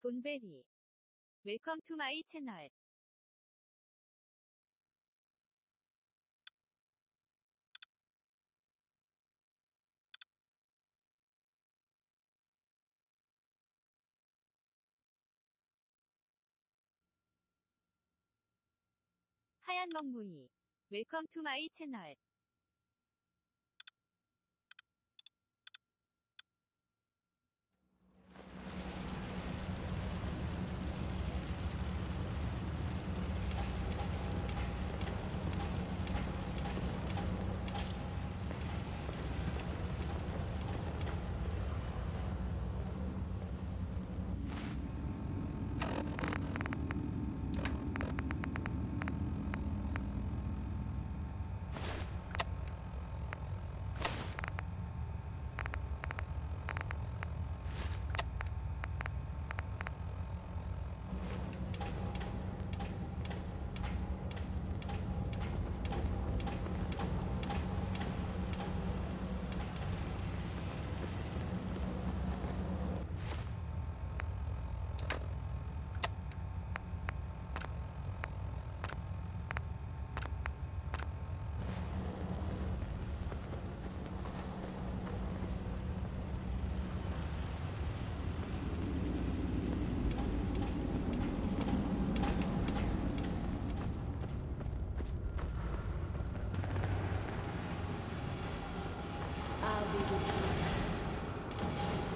돈베리. 웰컴 투 마이 채널. 하얀 먹무이. 웰컴 투 마이 채널.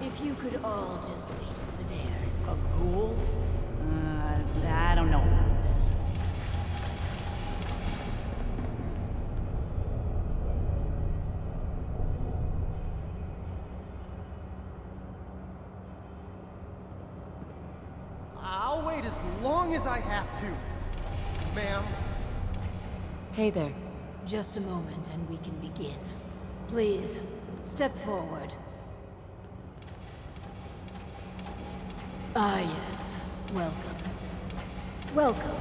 If you could all just wait over there. A ghoul? I don't know about this. I'll wait as long as I have to, ma'am. Hey there. Just a moment and we can begin. Please, step forward. Ah, yes. Welcome. Welcome.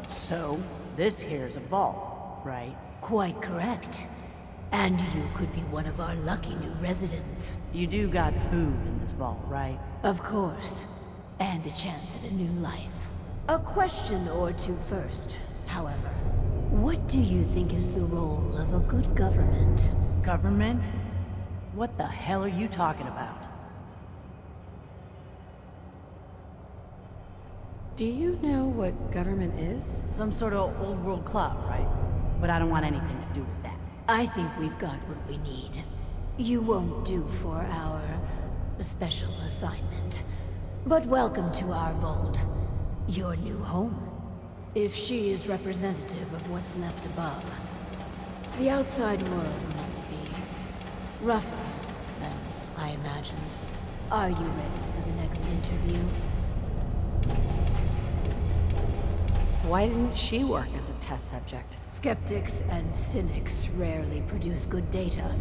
So, this here's a vault, right? Quite correct. And you could be one of our lucky new residents. You do got food in this vault, right? Of course. And a chance at a new life. A question or two first, however. What do you think is the role of a good government? Government? What the hell are you talking about? Do you know what government is? Some sort of old world club, right? But I don't want anything to do with that. I think we've got what we need. You won't do for our special assignment. But welcome to our vault. Your new home. If she is representative of what's left above, the outside world must be rougher than I imagined. Are you ready for the next interview? Why didn't she work as a test subject? Skeptics and cynics rarely produce good data.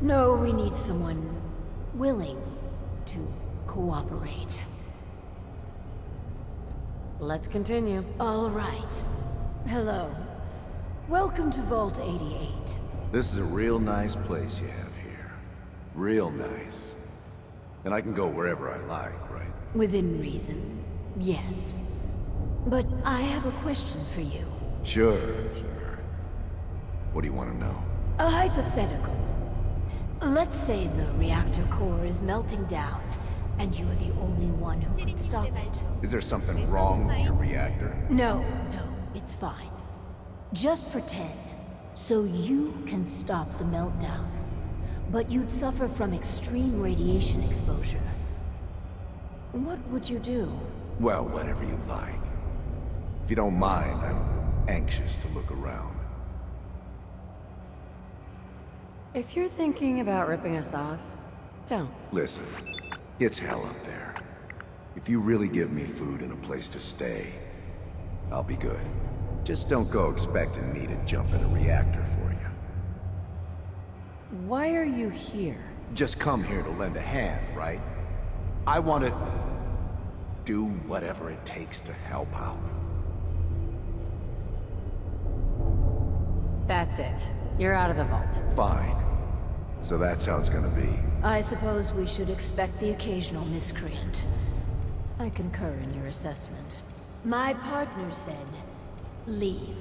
No, we need someone willing to cooperate. Let's continue. All right. Hello. Welcome to Vault 88. This is a real nice place you have here. Real nice. And I can go wherever I like, right? Within reason, yes. But I have a question for you. Sure. What do you want to know? A hypothetical. Let's say the reactor core is melting down, and you're the only one who can stop it. Is there something wrong with your reactor? No, it's fine. Just pretend, so you can stop the meltdown. But you'd suffer from extreme radiation exposure. What would you do? Well, whatever you like. If you don't mind, I'm anxious to look around. If you're thinking about ripping us off, don't. Listen, it's hell up there. If you really give me food and a place to stay, I'll be good. Just don't go expecting me to jump in a reactor for you. Why are you here? Just come here to lend a hand, right? I want to do whatever it takes to help out. That's it. You're out of the vault. Fine. So that's how it's gonna be. I suppose we should expect the occasional miscreant. I concur in your assessment. My partner said, leave.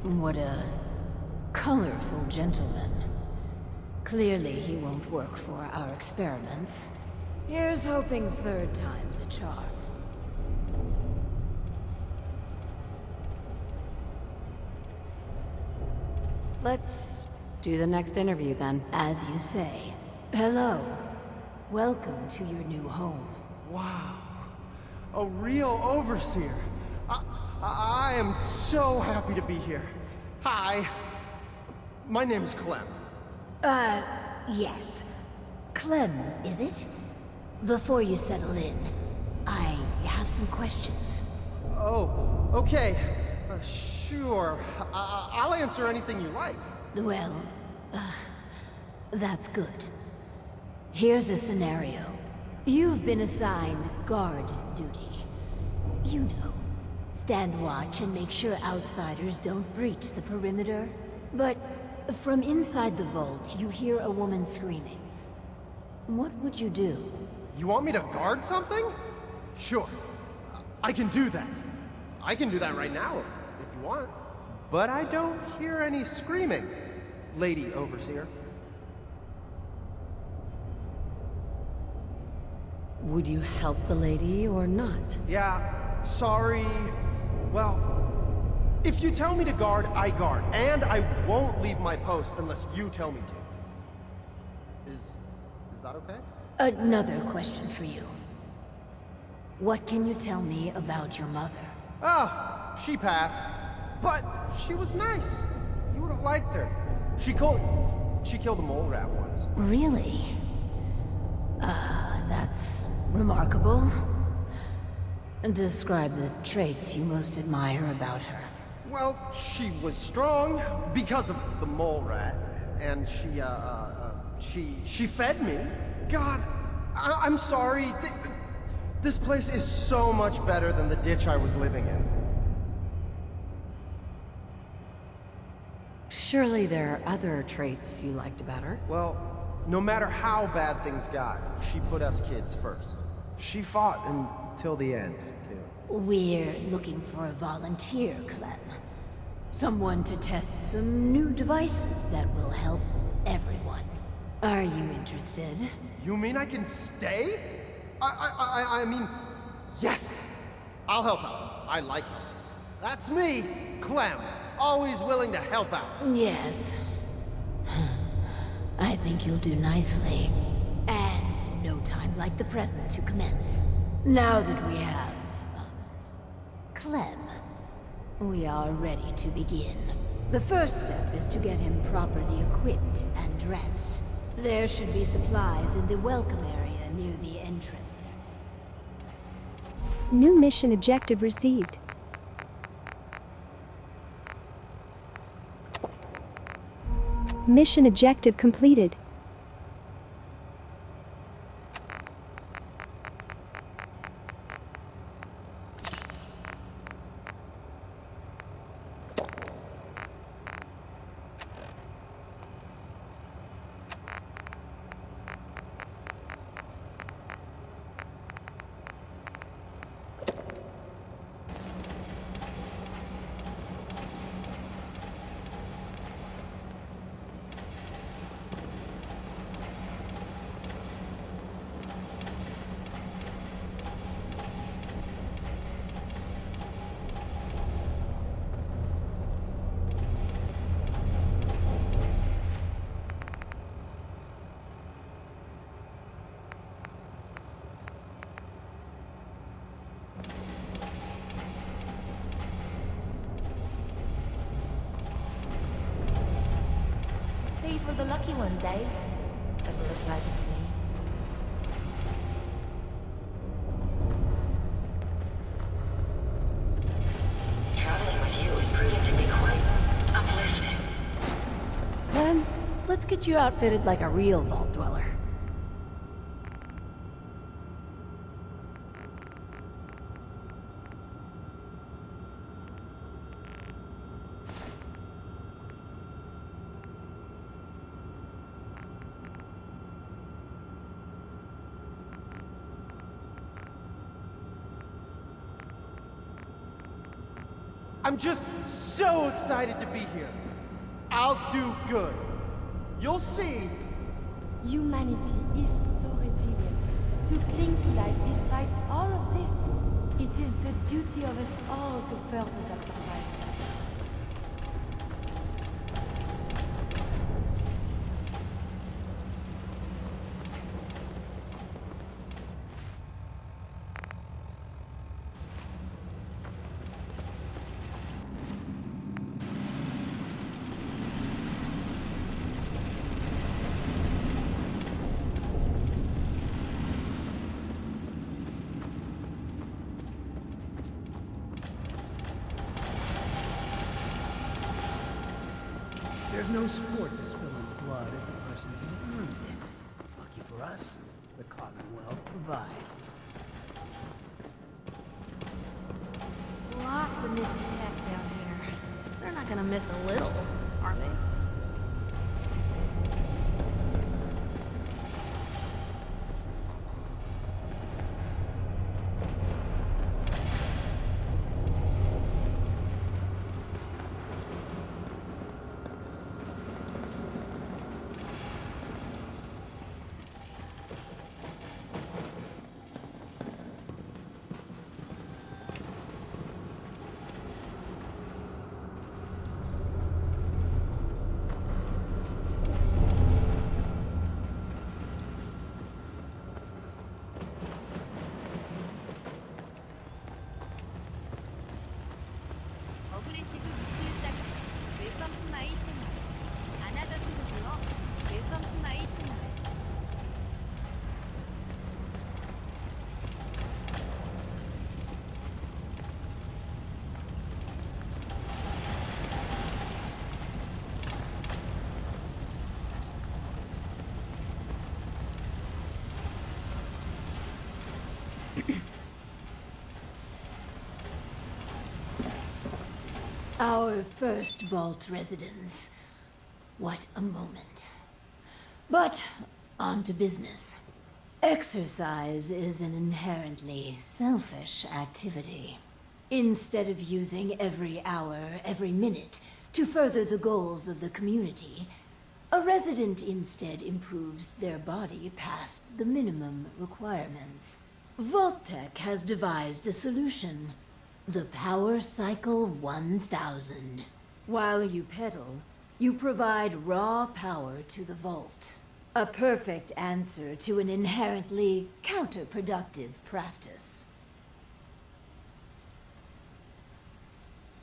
What a colorful gentleman. Clearly he won't work for our experiments. Here's hoping third time's a charm. Let's do the next interview then. As you say. Hello. Welcome to your new home. Wow. A real overseer. I am so happy to be here. Hi. My name is Clem. Yes. Clem, is it? Before you settle in, I have some questions. Oh, okay. Sure. I'll answer anything you like. Well, that's good. Here's a scenario. You've been assigned guard duty. You know, stand watch and make sure outsiders don't breach the perimeter. But from inside the vault, you hear a woman screaming. What would you do? You want me to guard something? Sure. I can do that. I can do that right now, if you want. But I don't hear any screaming, Lady Overseer. Would you help the lady or not? Yeah, sorry. Well, if you tell me to guard, I guard. And I won't leave my post unless you tell me to. Is that okay? Another question for you. What can you tell me about your mother? Ah, she passed. But she was nice. You would have liked her. She killed a mole rat once. Really? That's remarkable. Describe the traits you most admire about her. Well, she was strong because of the mole rat. And she fed me. God, I'm sorry. This place is so much better than the ditch I was living in. Surely there are other traits you liked about her. Well, no matter how bad things got, she put us kids first. She fought until the end, too. We're looking for a volunteer, Clem. Someone to test some new devices that will help everyone. Are you interested? You mean I can stay? I mean, yes! I'll help out. I like helping. That's me, Clem. Always willing to help out. Yes. I think you'll do nicely. And no time like the present to commence. Now that we have... Clem, we are ready to begin. The first step is to get him properly equipped and dressed. There should be supplies in the welcome area near the entrance. New mission objective received. Mission objective completed. These were the lucky ones, eh? Doesn't look like it to me. Traveling with you is proving to be quite uplifting. Clem, let's get you outfitted like a real vault dweller. I'm just so excited to be here. I'll do good. You'll see. Humanity is so resilient. To cling to life despite all of this, it is the duty of us all to further that survival. There's no sport to spilling blood if the person hasn't earned it. Lucky for us, the Commonwealth provides. Lots of nifty tech down here. They're not gonna miss a little, are they? 어그레시브 미필 웰컴 투 마이 채널. 아나더 투브요. 웰컴 투 마이 채널. Our first vault residence. What a moment. But, on to business. Exercise is an inherently selfish activity. Instead of using every hour, every minute, to further the goals of the community, a resident instead improves their body past the minimum requirements. Vault-Tec has devised a solution. The Power Cycle 1000. While you pedal, you provide raw power to the vault. A perfect answer to an inherently counterproductive practice.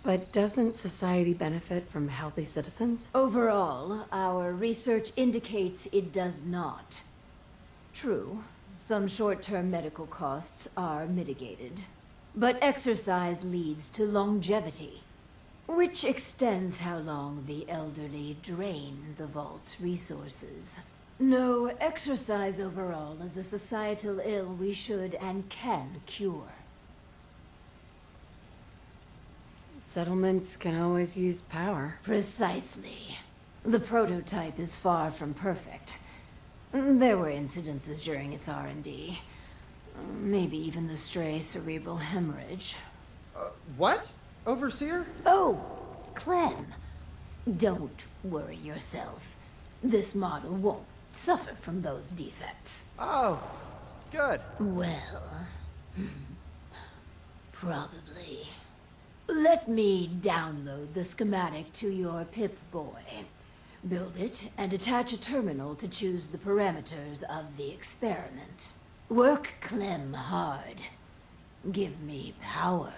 But doesn't society benefit from healthy citizens? Overall, our research indicates it does not. True, some short-term medical costs are mitigated. But exercise leads to longevity, which extends how long the elderly drain the vault's resources. No, exercise overall is a societal ill we should and can cure. Settlements can always use power. Precisely. The prototype is far from perfect. There were incidences during its R&D. Maybe even the stray cerebral hemorrhage. What? Overseer? Oh, Clem. Don't worry yourself. This model won't suffer from those defects. Oh, good. Well, probably. Let me download the schematic to your Pip-Boy. Build it and attach a terminal to choose the parameters of the experiment. Work Clem hard. Give me power.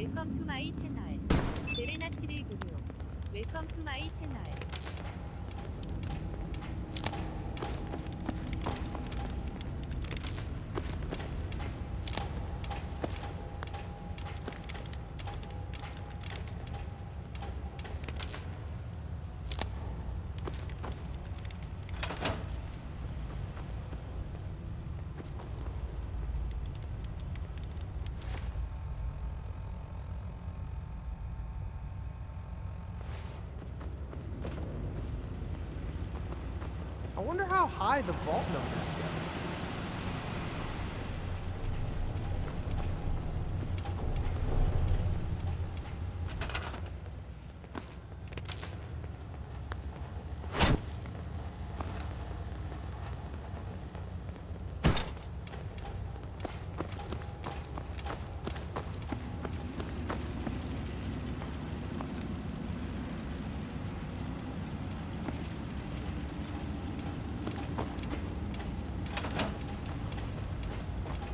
웰컴 투 마이 채널. 제레나치를 구류. 웰컴 투 마이 채널. I wonder how high the vault numbers go.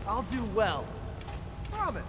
I'll do well. Promise.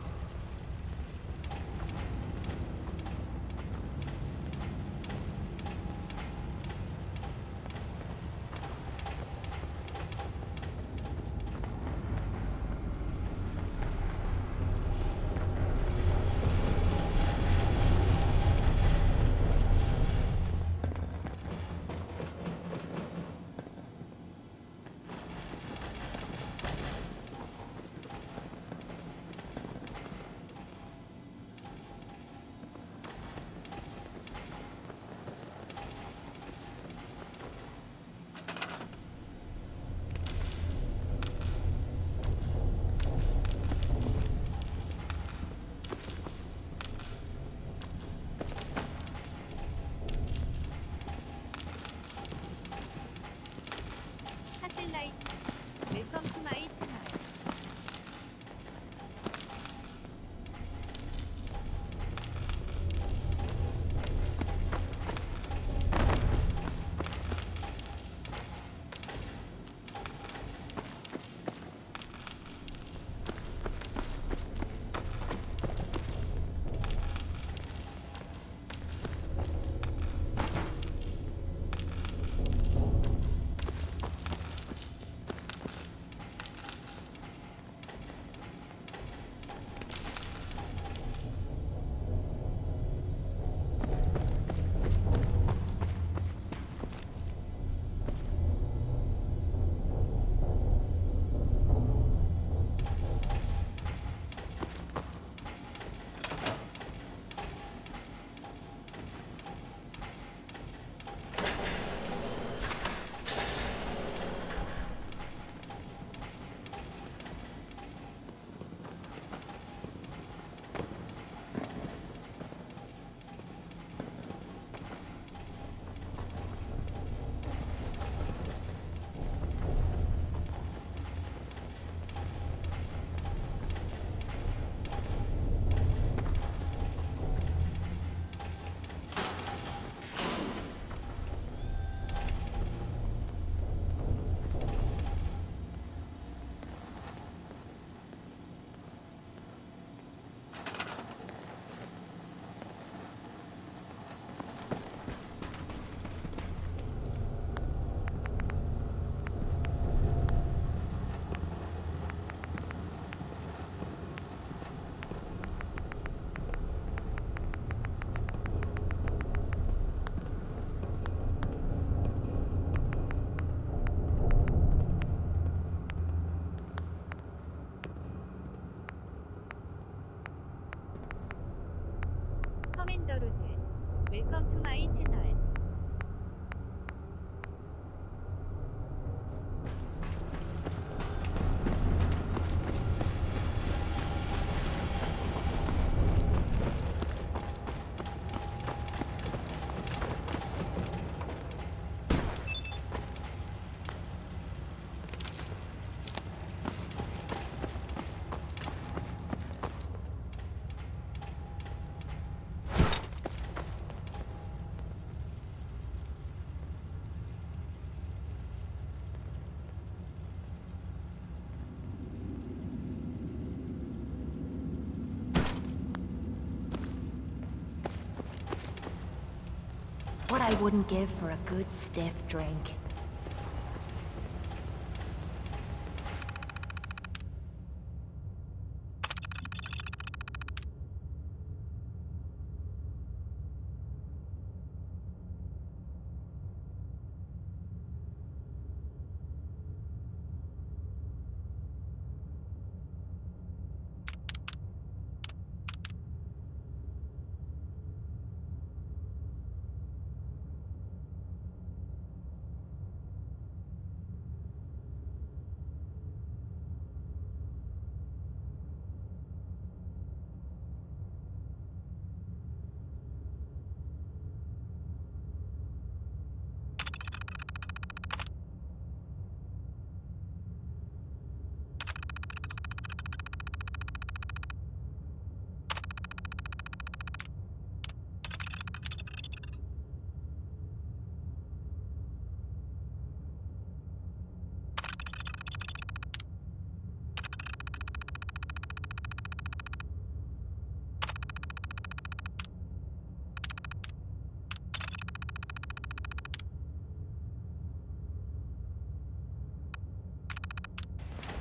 I wouldn't give for a good stiff drink.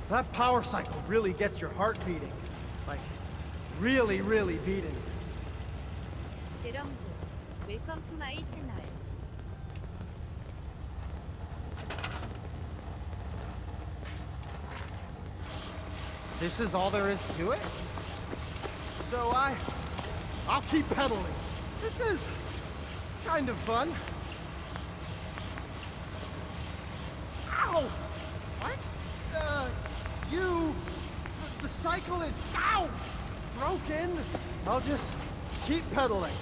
That power cycle really gets your heart beating. Like, really, really beating. 제럼도 웰컴 투 마이 채널. This is all there is to it? So I'll keep pedaling. This is kind of fun. Ow! What? The cycle is, ow! Broken. I'll just keep pedaling.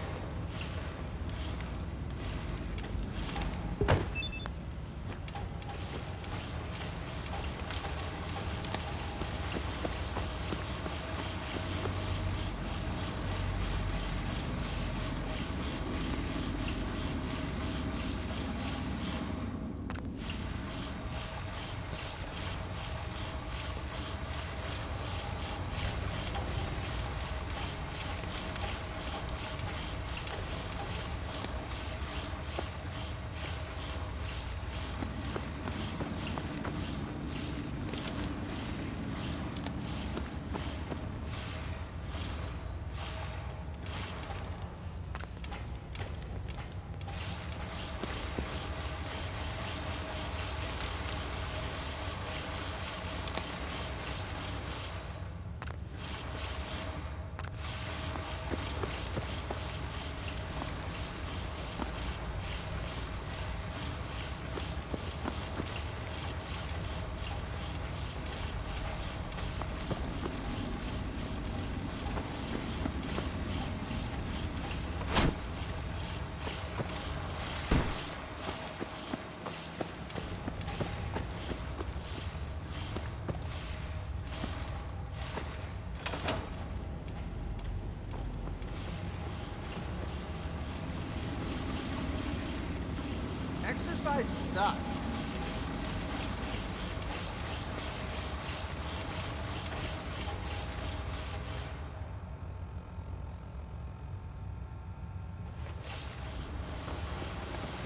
Exercise sucks.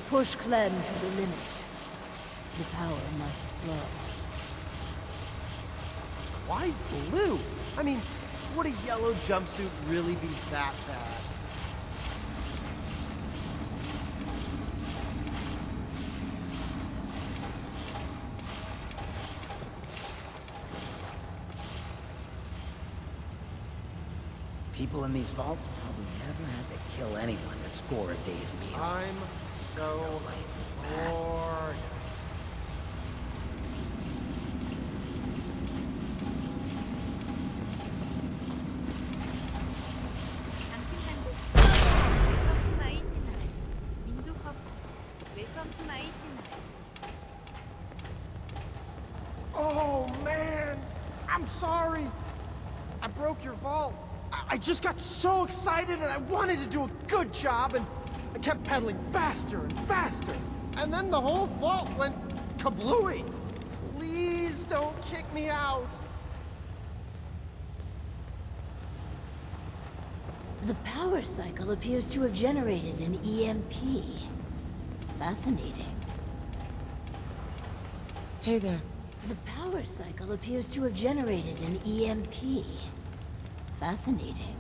Push Clem to the limit. The power must flow. Why blue? I mean, would a yellow jumpsuit really be that bad? People in these vaults probably never had to kill anyone to score a day's meal. I'm so bored. 웰컴 투 마이 채널. 민두 커플. 웰컴 투 마이 채널. Oh man, I'm sorry. I broke your vault. I just got so excited and I wanted to do a good job and I kept pedaling faster and faster. And then the whole vault went kablooey. Please don't kick me out. The power cycle appears to have generated an EMP. Fascinating. Hey there. The power cycle appears to have generated an EMP. Fascinating.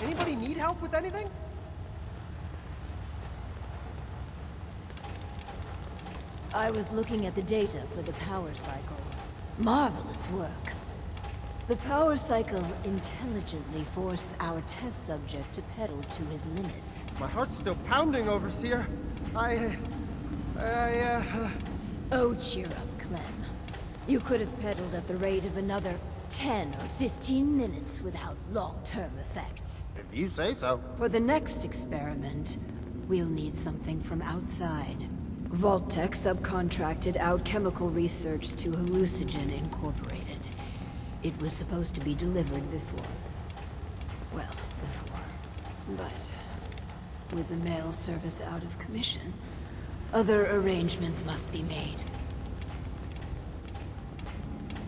Anybody need help with anything? I was looking at the data for the power cycle. Marvelous work. The power cycle intelligently forced our test subject to pedal to his limits. My heart's still pounding, Overseer. Oh, cheer up, Clem. You could have pedaled at the rate of another 10 or 15 minutes without long-term effects. If you say so. For the next experiment, we'll need something from outside. Vault-Tec subcontracted out chemical research to Hallucigen Incorporated. It was supposed to be delivered before. Well, before. But with the mail service out of commission, other arrangements must be made.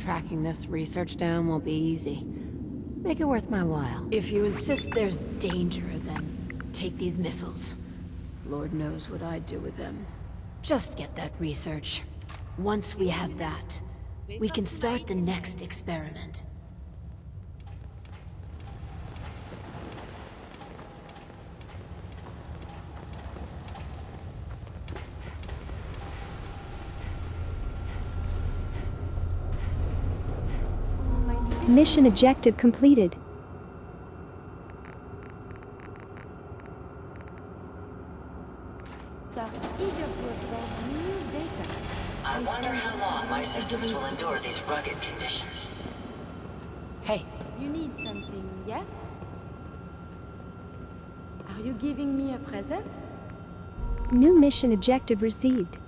Tracking this research down won't be easy. Make it worth my while. If you insist there's danger, then take these missiles. Lord knows what I'd do with them. Just get that research. Once we have that, we can start the next experiment. Mission objective completed. Are eager to absorb new data. I wonder how long my systems will endure these rugged conditions. Hey, You need something, yes? Are you giving me a present? New mission objective received.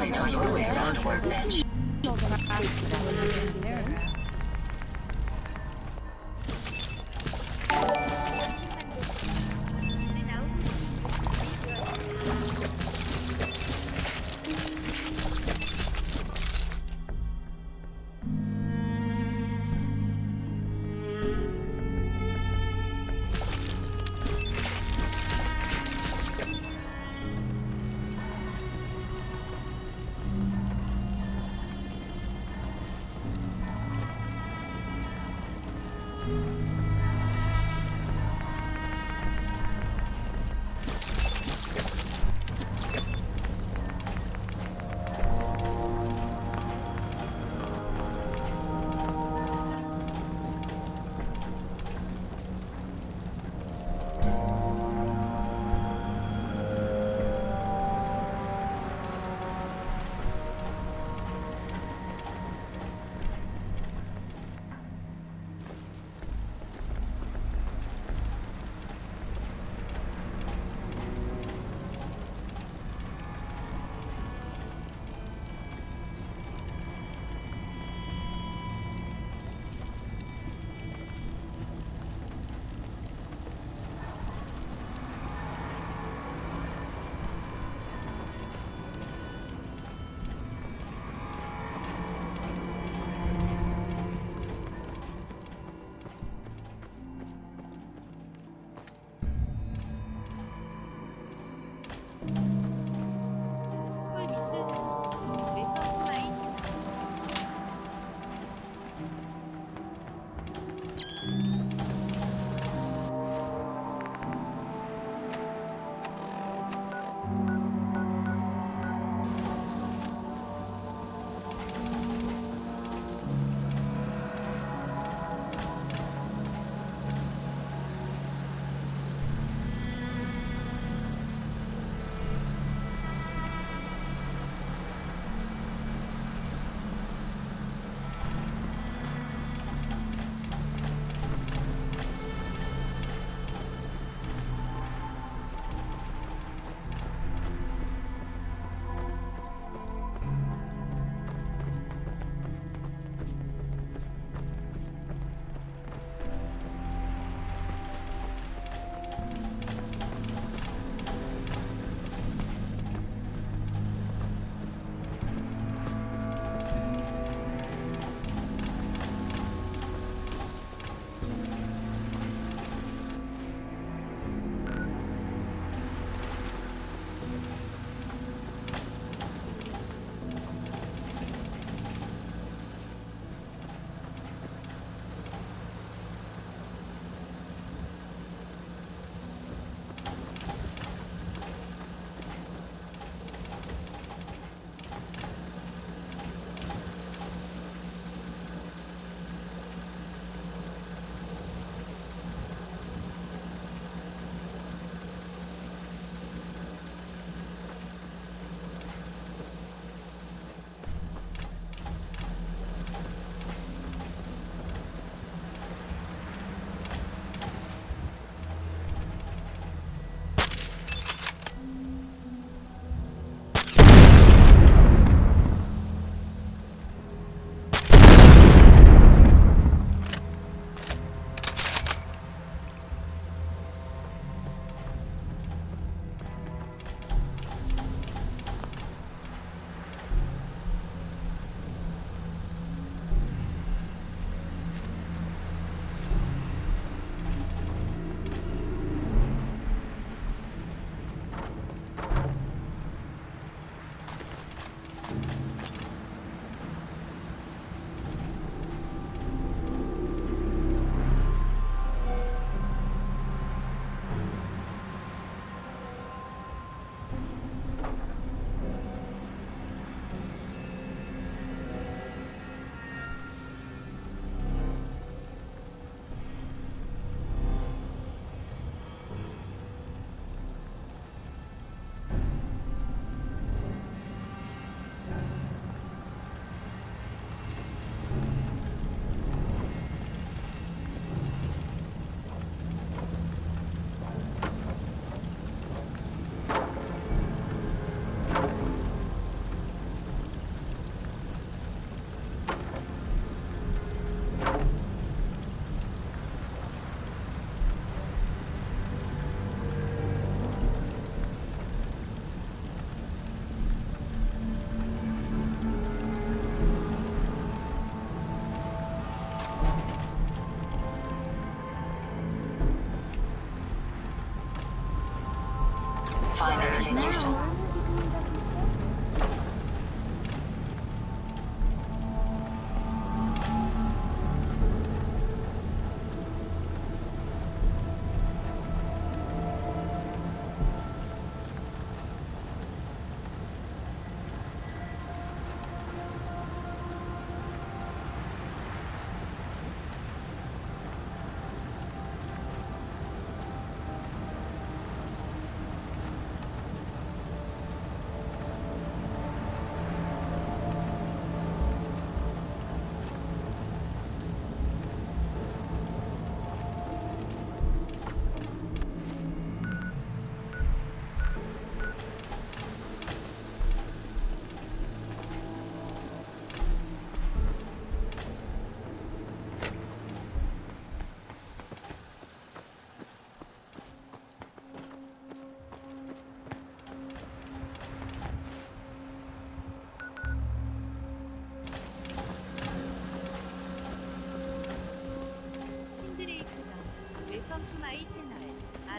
I know you always found work, bitch. 이제 나오고 있는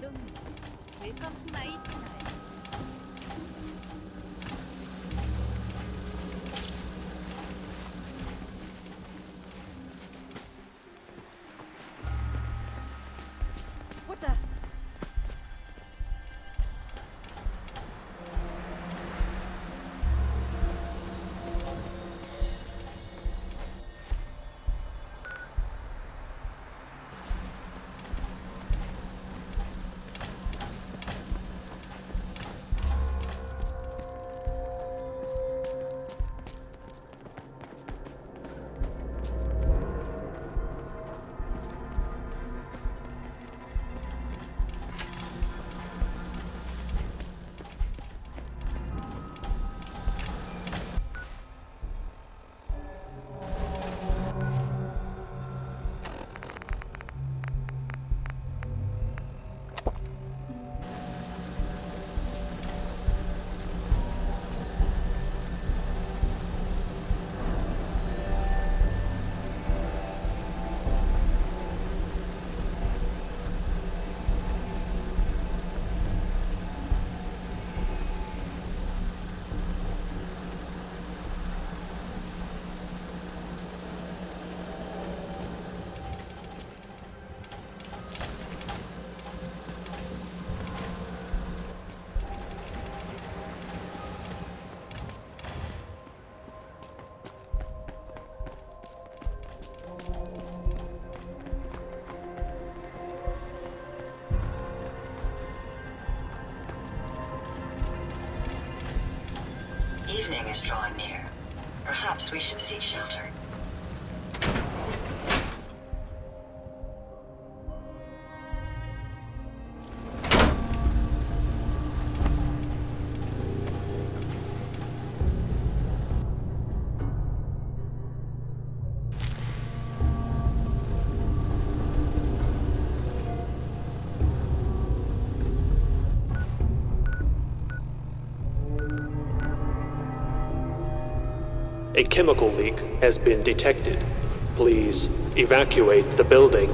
바로는 웰컴 투 마이 채널. What the? Evening is drawing near. Perhaps we should seek shelter. A chemical leak has been detected. Please evacuate the building.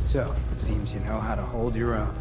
So, seems you know how to hold your own.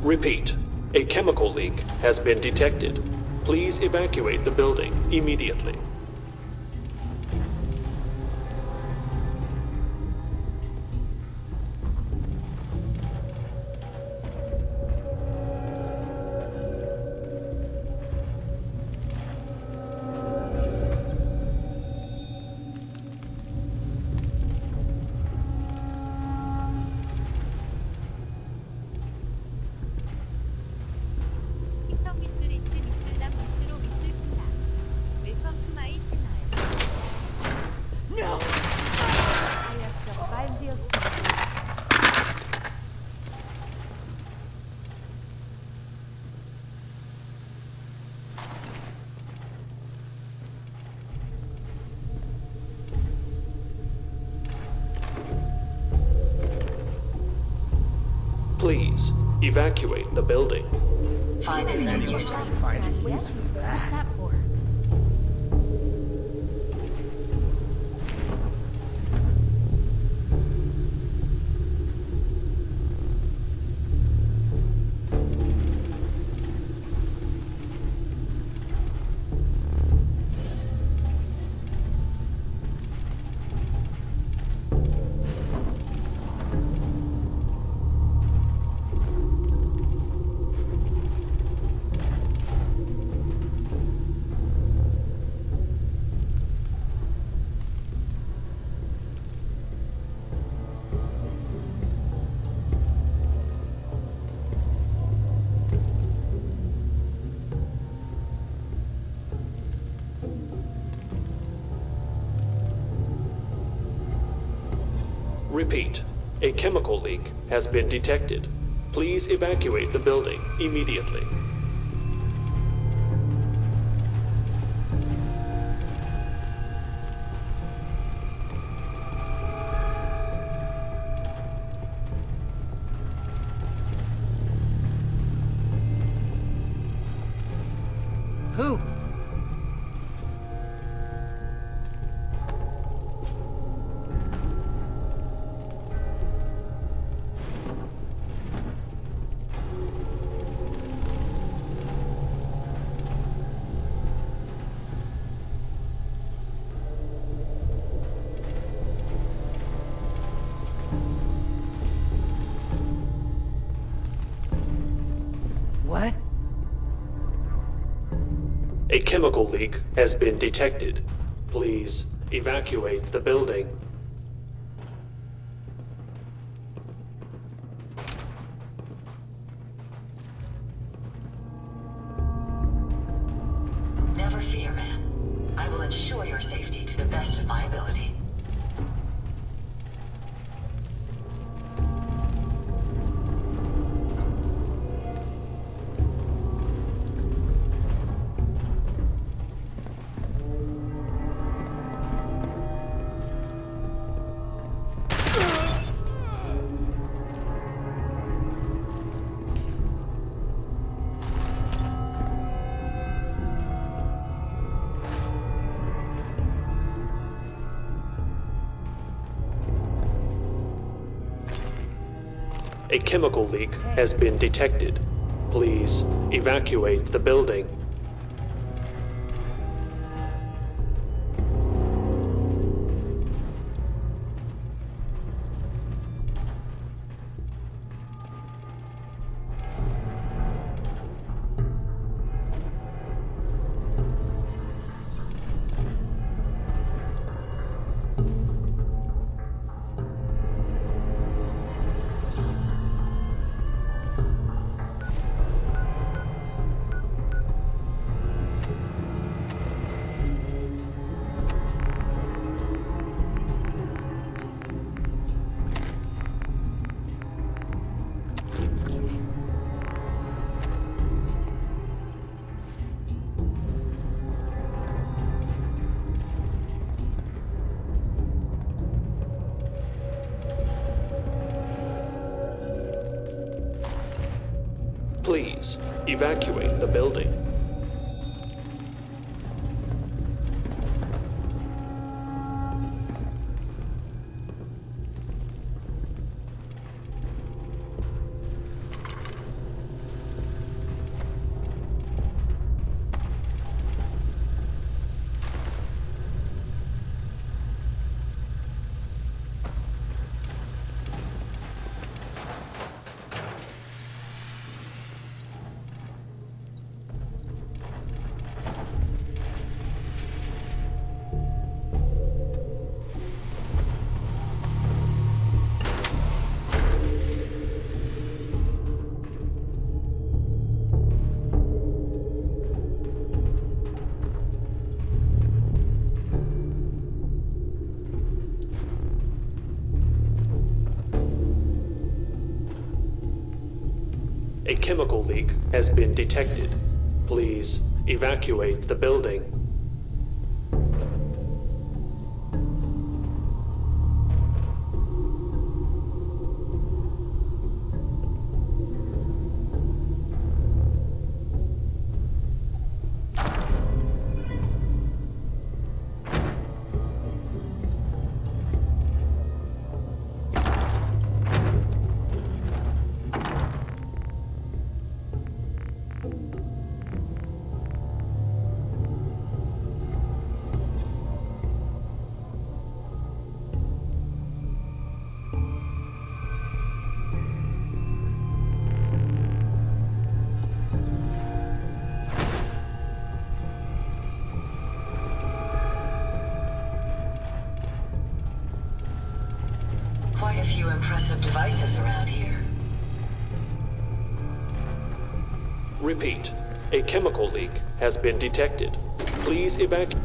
Repeat, a chemical leak has been detected. Please evacuate the building immediately. 틱톡 밑줄 있지 밑줄남 밑으로 밑줄 푼다. 웰컴 투 마이 채널. No! I have survived the hostility. Please evacuate the building. Find anything useful. Find it useful. What's that for? Repeat, a chemical leak has been detected. Please evacuate the building immediately. Who? What? A chemical leak has been detected. Please evacuate the building. Never fear, man. I will ensure your safety to the best of my ability. A chemical leak has been detected. Please evacuate the building. Please evacuate the building. A chemical leak has been detected. Please evacuate the building. Quite a few impressive devices around here. Repeat, a chemical leak has been detected. Please evacuate.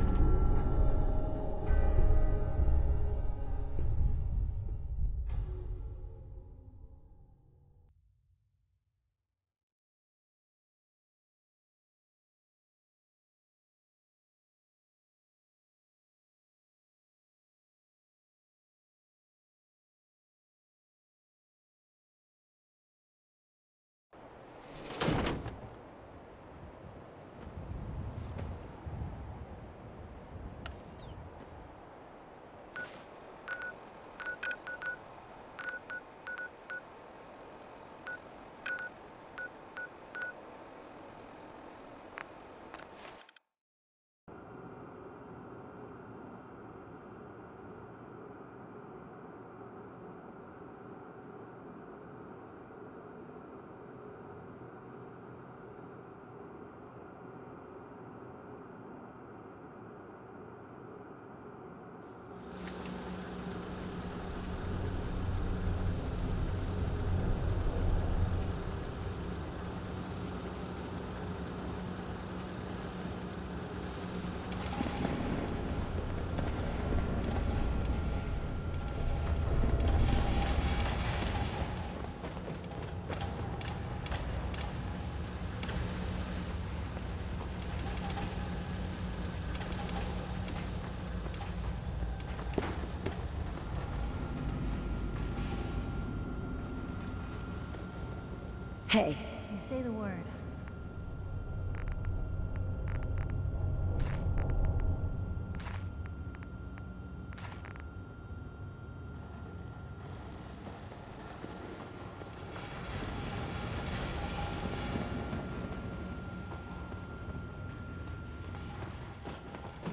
Hey, you say the word.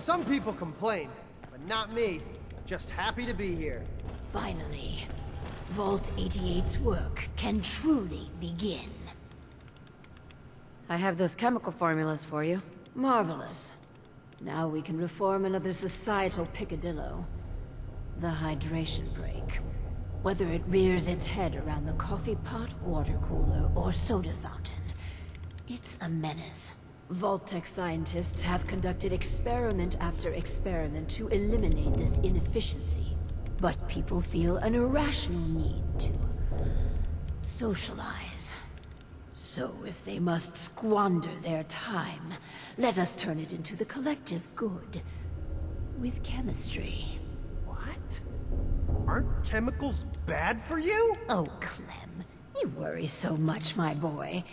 Some people complain, but not me. Just happy to be here. Finally, Vault 88's work can truly begin. I have those chemical formulas for you. Marvelous. Now we can reform another societal picadillo. The hydration break. Whether it rears its head around the coffee pot, water cooler, or soda fountain, it's a menace. Vault-Tec scientists have conducted experiment after experiment to eliminate this inefficiency. But people feel an irrational need to socialize. So if they must squander their time, let us turn it into the collective good. With chemistry. What? Aren't chemicals bad for you? Oh, Clem, you worry so much, my boy.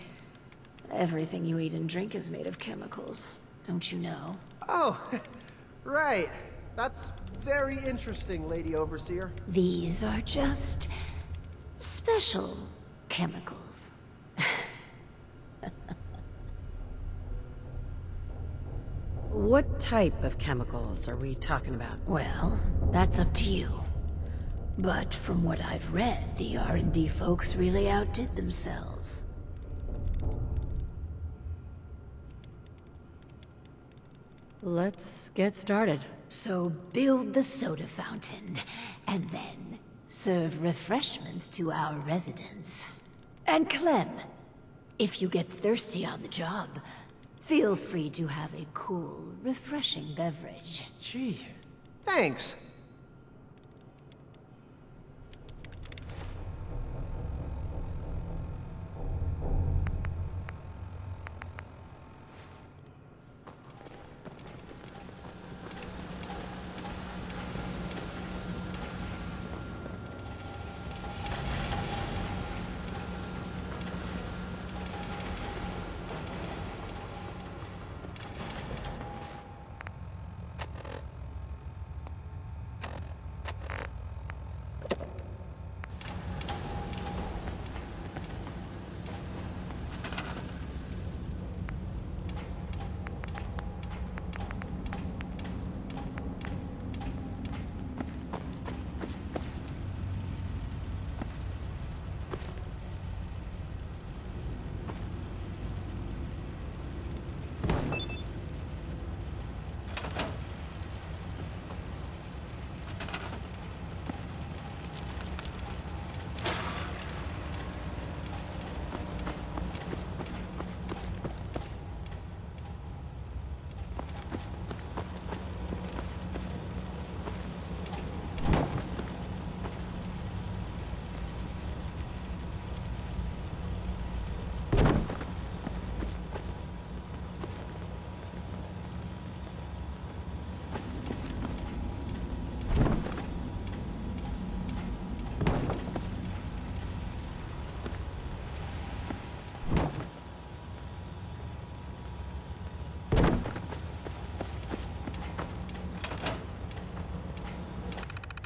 Everything you eat and drink is made of chemicals, don't you know? Oh, right. That's very interesting, Lady Overseer. These are just special chemicals. What type of chemicals are we talking about? Well, that's up to you. But from what I've read, the R&D folks really outdid themselves. Let's get started. So build the soda fountain, and then serve refreshments to our residents. And Clem, if you get thirsty on the job, feel free to have a cool, refreshing beverage. Gee, thanks.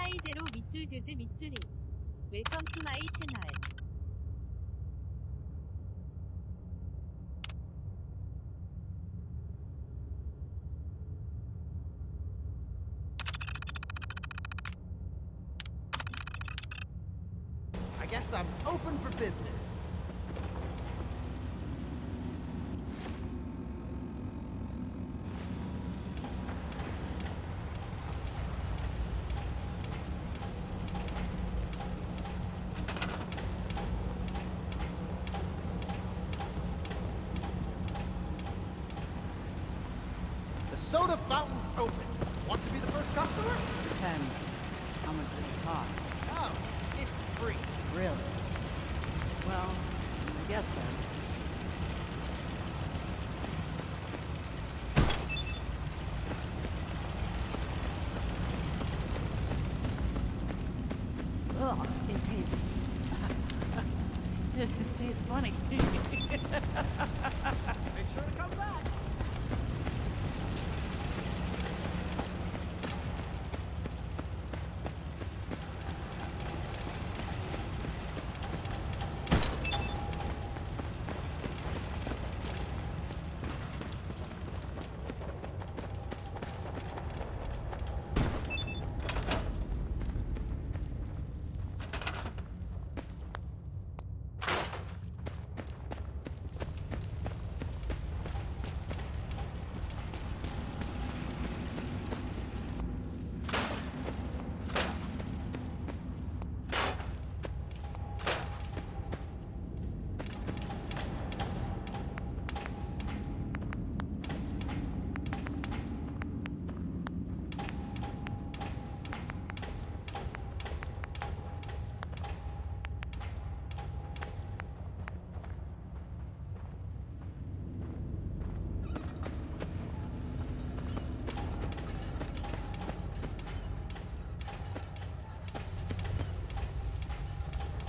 하이제로 밑줄 듀즈 밑줄이. 웰컴 투 마이 채널. I guess I'm open for business. The soda fountain's open. Want to be the first customer? Depends. How much does it cost? Oh, it's free. Really? Well, I guess then. Ugh, it tastes... is funny. Make sure to come back.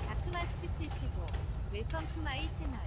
다크마스크 75 웰컴 투 마이 채널.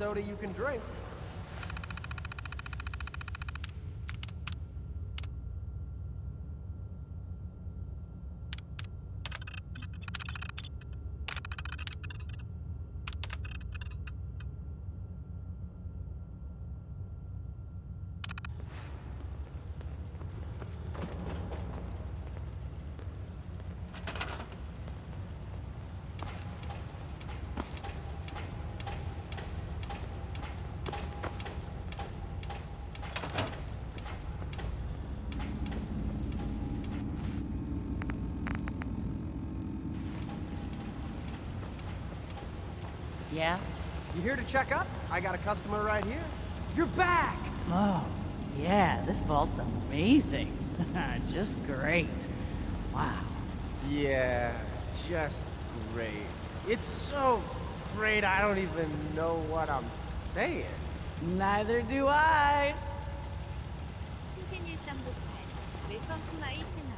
soda you can drink. Yeah? You here to check up? I got a customer right here. You're back! Oh, yeah, this vault's amazing. Just great. Wow. Yeah, just great. It's so great I don't even know what I'm saying. Neither do I. 신캔1358 웰컴 투 마이 채널.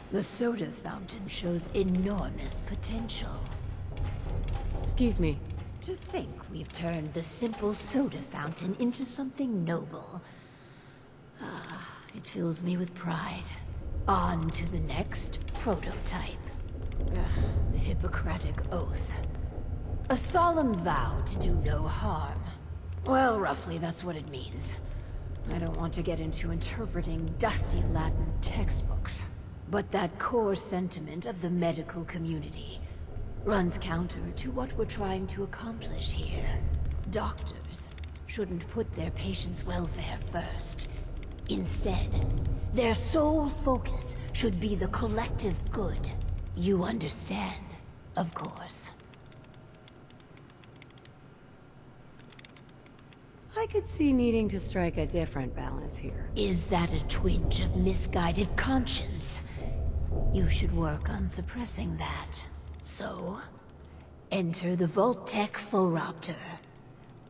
The soda fountain shows enormous potential. Excuse me. To think we've turned the simple soda fountain into something noble. It fills me with pride. On to the next prototype. The Hippocratic Oath. A solemn vow to do no harm. Well, roughly that's what it means. I don't want to get into interpreting dusty Latin textbooks. But that core sentiment of the medical community runs counter to what we're trying to accomplish here. Doctors shouldn't put their patients' welfare first. Instead, their sole focus should be the collective good. You understand, of course. I could see needing to strike a different balance here. Is that a twinge of misguided conscience? You should work on suppressing that. So, enter the Voltec Phoropter.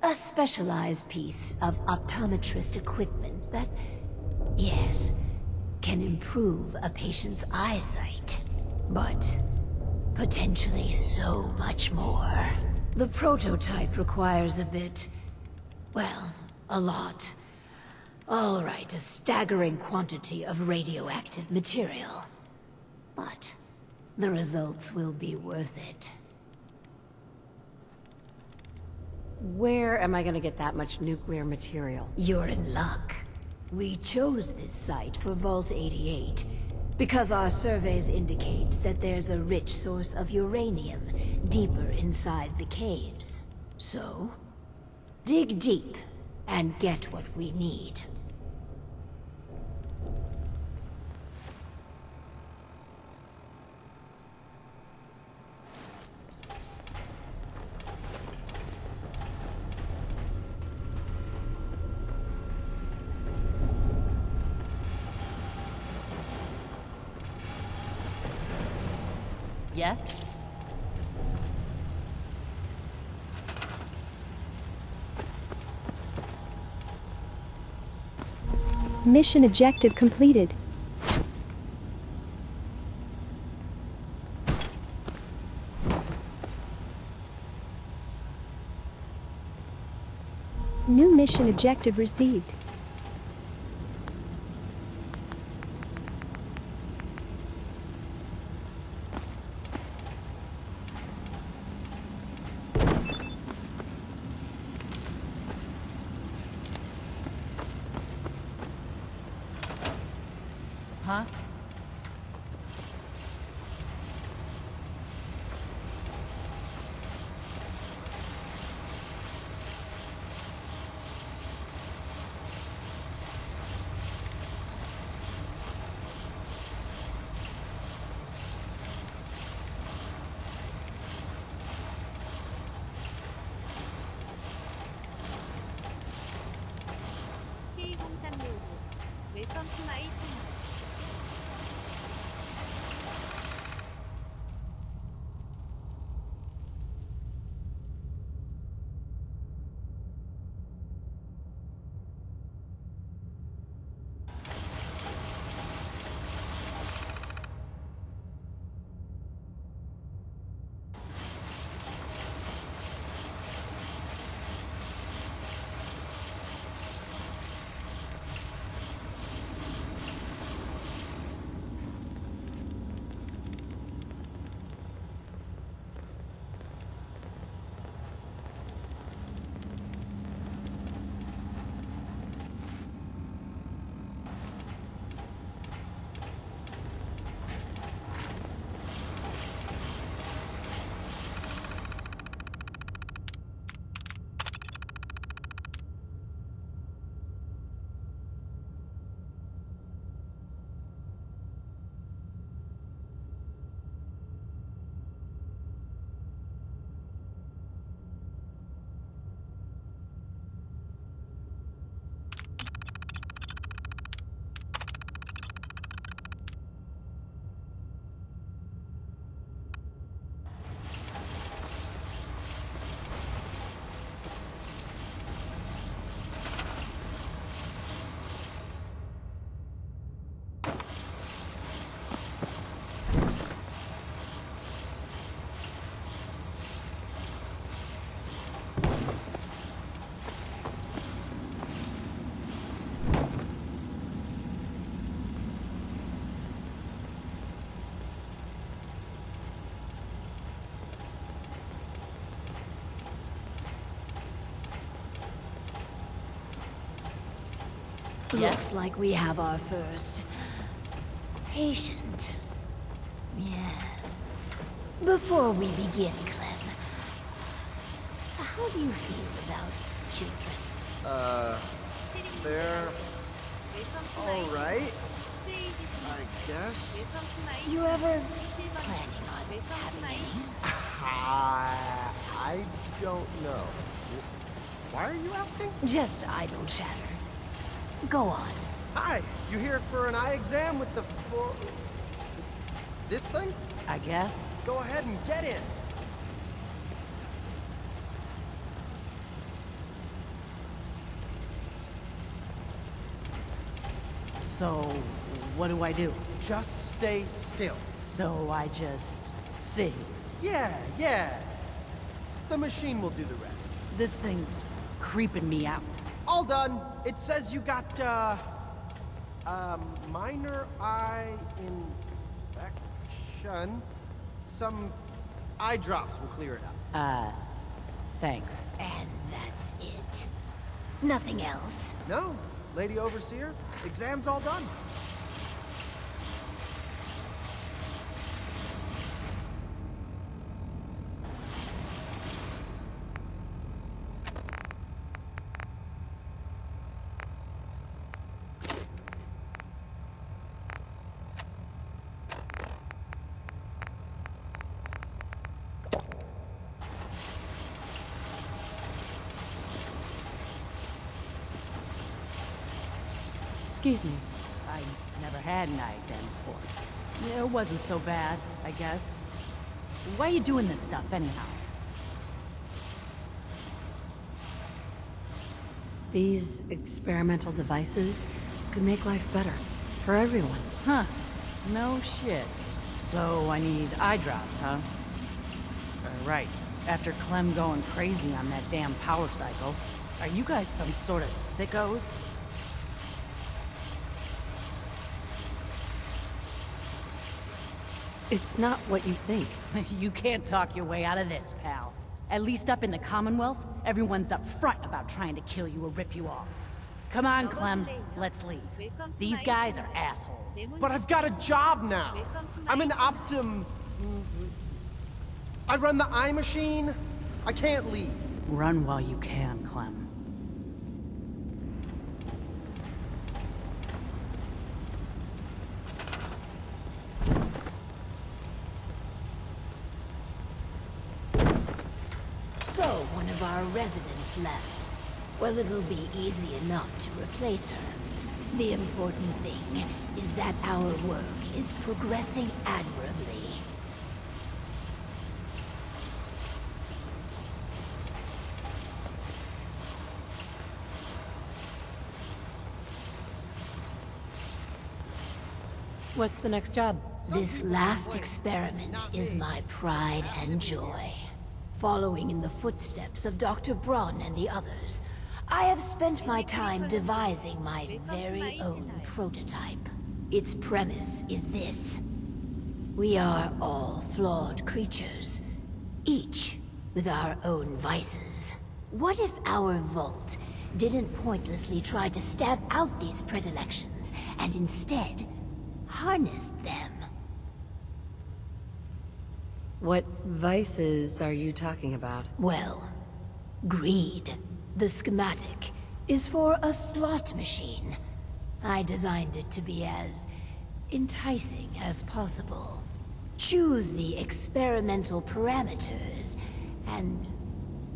A specialized piece of optometrist equipment that, yes, can improve a patient's eyesight. But potentially so much more. The prototype requires a bit, well, a lot. All right, a staggering quantity of radioactive material. But the results will be worth it. Where am I gonna get that much nuclear material? You're in luck. We chose this site for Vault 88 because our surveys indicate that there's a rich source of uranium deeper inside the caves. So, dig deep and get what we need. Yes? Mission objective completed. New mission objective received. Huh? 웰컴 투 마이 채널. Looks like we have our first patient. Yes. Before we begin, Clem, how do you feel about children? They're 웰컴 투 마이 채널. alright, 스테이지 중. I guess. 웰컴 투 마이 You 채널. ever 실버 planning on 웰컴 투 having 마이 any? I don't know. Why are you asking? Just idle chatter. Go on. Hi, you here for an eye exam with the this thing? I guess. Go ahead and get in. So, what do I do? Just stay still. So I just sit. Yeah. The machine will do the rest. This thing's creeping me out. All done. It says you got, minor eye infection. Some eye drops will clear it up. Thanks. And that's it. Nothing else. No, Lady Overseer, exam's all done. Excuse me. I never had an eye exam before. It wasn't so bad, I guess. Why are you doing this stuff, anyhow? These experimental devices could make life better for everyone. Huh. No shit. So I need eye drops, huh? Right. After Clem going crazy on that damn power cycle, are you guys some sort of sickos? It's not what you think. You can't talk your way out of this, pal. At least up in the Commonwealth, everyone's up front about trying to kill you or rip you off. Come on, Clem, let's leave. These guys are assholes. But I've got a job now. I'm an I run the eye machine. I can't leave. Run while you can, Clem. So, one of our residents left. Well, it'll be easy enough to replace her. The important thing is that our work is progressing admirably. What's the next job? This last experiment is my pride and joy. Following in the footsteps of Dr. Braun and the others, I have spent my time devising my very own prototype. Its premise is this. We are all flawed creatures, each with our own vices. What if our vault didn't pointlessly try to stamp out these predilections, and instead harnessed them? What vices are you talking about? Well, greed. The schematic is for a slot machine. I designed it to be as enticing as possible. Choose the experimental parameters, and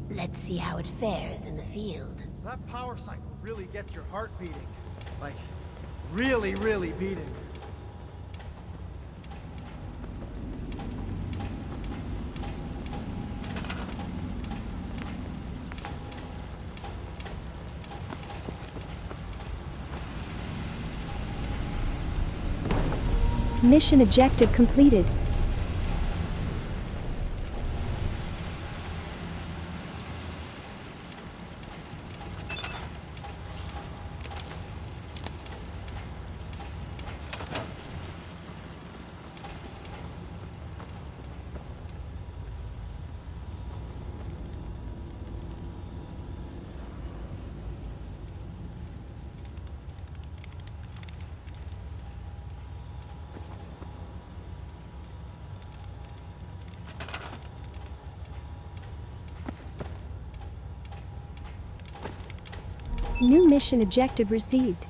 let's see how it fares in the field. That power cycle really gets your heart beating. Like, really, really beating. Mission objective completed. New mission objective received.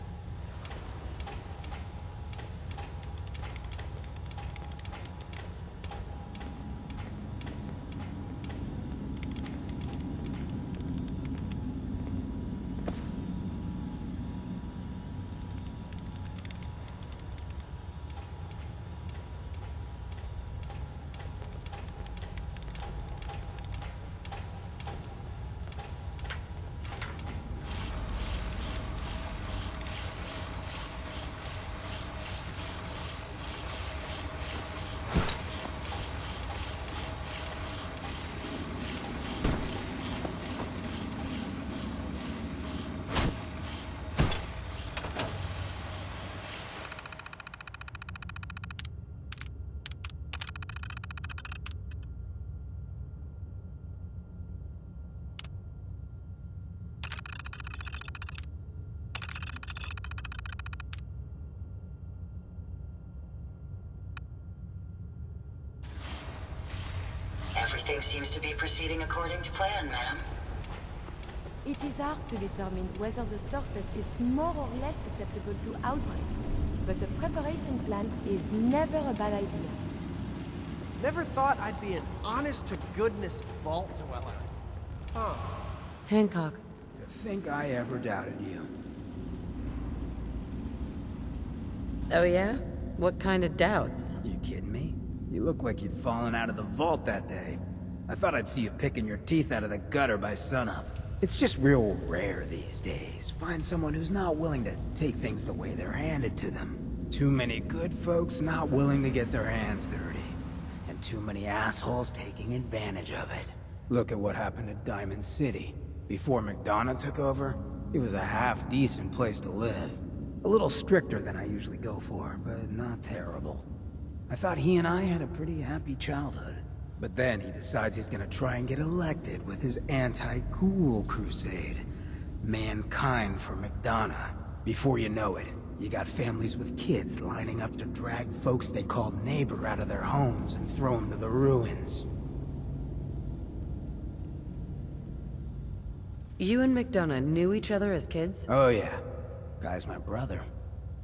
Everything seems to be proceeding according to plan, ma'am. It is hard to determine whether the surface is more or less susceptible to outbreaks, but the preparation plan is never a bad idea. Never thought I'd be an honest-to-goodness vault dweller. Huh. Hancock. To think I ever doubted you. Oh yeah? What kind of doubts? You kidding me? You look like you'd fallen out of the vault that day. I thought I'd see you picking your teeth out of the gutter by sunup. It's just real rare these days. Find someone who's not willing to take things the way they're handed to them. Too many good folks not willing to get their hands dirty. And too many assholes taking advantage of it. Look at what happened at Diamond City. Before McDonough took over, it was a half-decent place to live. A little stricter than I usually go for, but not terrible. I thought he and I had a pretty happy childhood. But then he decides he's gonna try and get elected with his anti-ghoul crusade. Mankind for McDonough. Before you know it, you got families with kids lining up to drag folks they called neighbor out of their homes and throw them to the ruins. You and McDonough knew each other as kids? Oh yeah. Guy's my brother.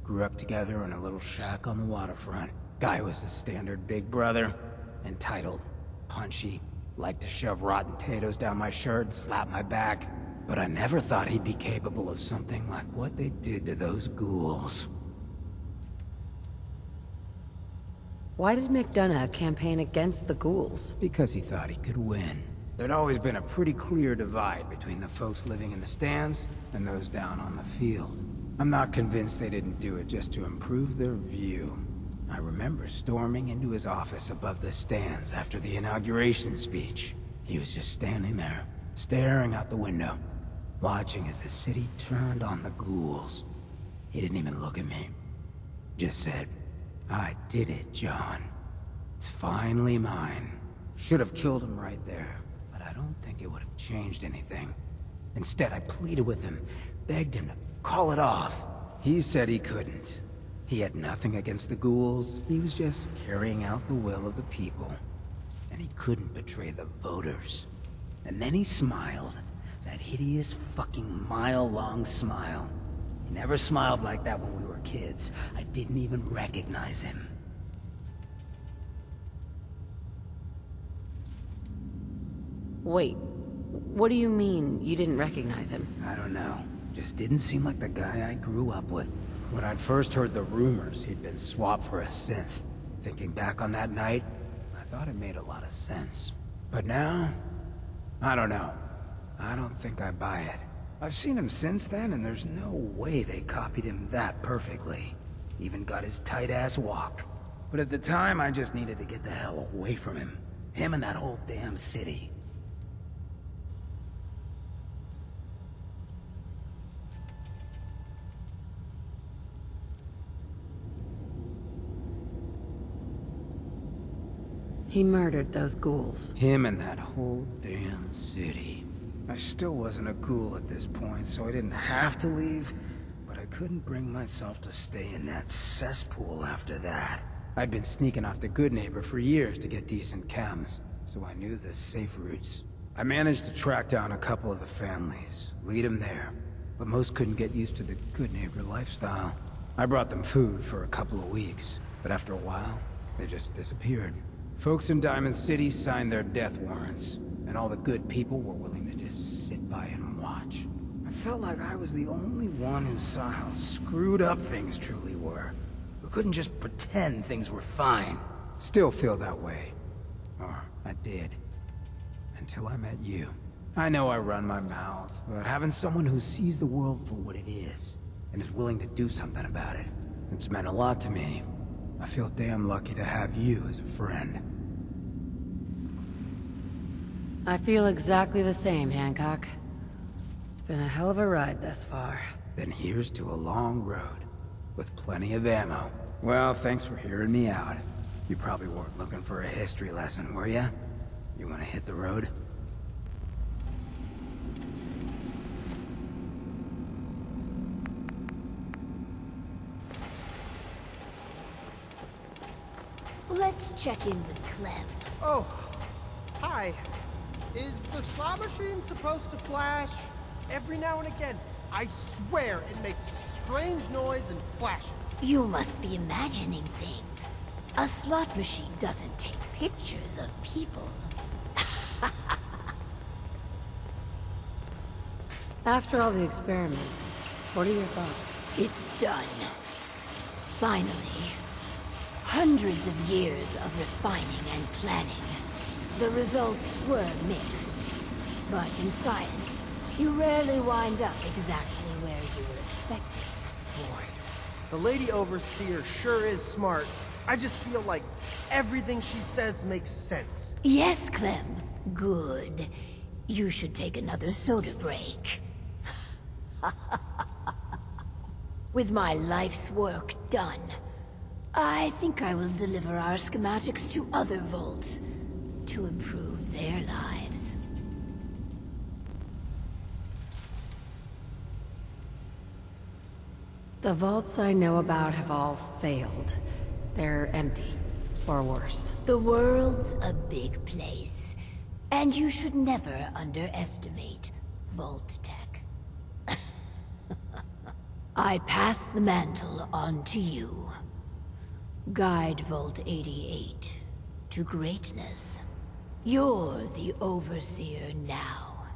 Grew up together in a little shack on the waterfront. Guy was the standard big brother. Entitled, punchy, liked to shove rotten potatoes down my shirt and slap my back. But I never thought he'd be capable of something like what they did to those ghouls. Why did McDonough campaign against the ghouls? Because he thought he could win. There'd always been a pretty clear divide between the folks living in the stands and those down on the field. I'm not convinced they didn't do it just to improve their view. I remember storming into his office above the stands after the inauguration speech. He was just standing there, staring out the window, watching as the city turned on the ghouls. He didn't even look at me. Just said, "I did it, John. It's finally mine." Should have killed him right there, but I don't think it would have changed anything. Instead, I pleaded with him, begged him to call it off. He said he couldn't. He had nothing against the ghouls. He was just carrying out the will of the people. And he couldn't betray the voters. And then he smiled. That hideous fucking mile-long smile. He never smiled like that when we were kids. I didn't even recognize him. Wait, what do you mean you didn't recognize him? I don't know. Just didn't seem like the guy I grew up with. When I'd first heard the rumors he'd been swapped for a synth, thinking back on that night, I thought it made a lot of sense. But now, I don't know. I don't think I buy it. I've seen him since then, and there's no way they copied him that perfectly. Even got his tight-ass walk. But at the time, I just needed to get the hell away from him. Him and that whole damn city. He murdered those ghouls. Him and that whole damn city. I still wasn't a ghoul at this point, so I didn't have to leave, but I couldn't bring myself to stay in that cesspool after that. I'd been sneaking off the Good Neighbor for years to get decent chems, so I knew the safe routes. I managed to track down a couple of the families, lead them there, but most couldn't get used to the Good Neighbor lifestyle. I brought them food for a couple of weeks, but after a while, they just disappeared. Folks in Diamond City signed their death warrants, and all the good people were willing to just sit by and watch. I felt like I was the only one who saw how screwed up things truly were. Who couldn't just pretend things were fine. Still feel that way. Or I did. Until I met you. I know I run my mouth, but having someone who sees the world for what it is, and is willing to do something about it, it's meant a lot to me. I feel damn lucky to have you as a friend. I feel exactly the same, Hancock. It's been a hell of a ride thus far. Then here's to a long road, with plenty of ammo. Well, thanks for hearing me out. You probably weren't looking for a history lesson, were ya? You wanna hit the road? Let's check in with Clem. Oh, hi. Is the slot machine supposed to flash? Every now and again, I swear it makes strange noise and flashes. You must be imagining things. A slot machine doesn't take pictures of people. After all the experiments, what are your thoughts? It's done. Finally. Hundreds of years of refining and planning. The results were mixed. But in science, you rarely wind up exactly where you were expecting. Boy, the Lady Overseer sure is smart. I just feel like everything she says makes sense. Yes, Clem. Good. You should take another soda break. With my life's work done, I think I will deliver our schematics to other vaults to improve their lives. The vaults I know about have all failed. They're empty, or worse. The world's a big place, and you should never underestimate Vault Tech. I pass the mantle on to you. Guide Vault 88 to greatness. You're the Overseer now.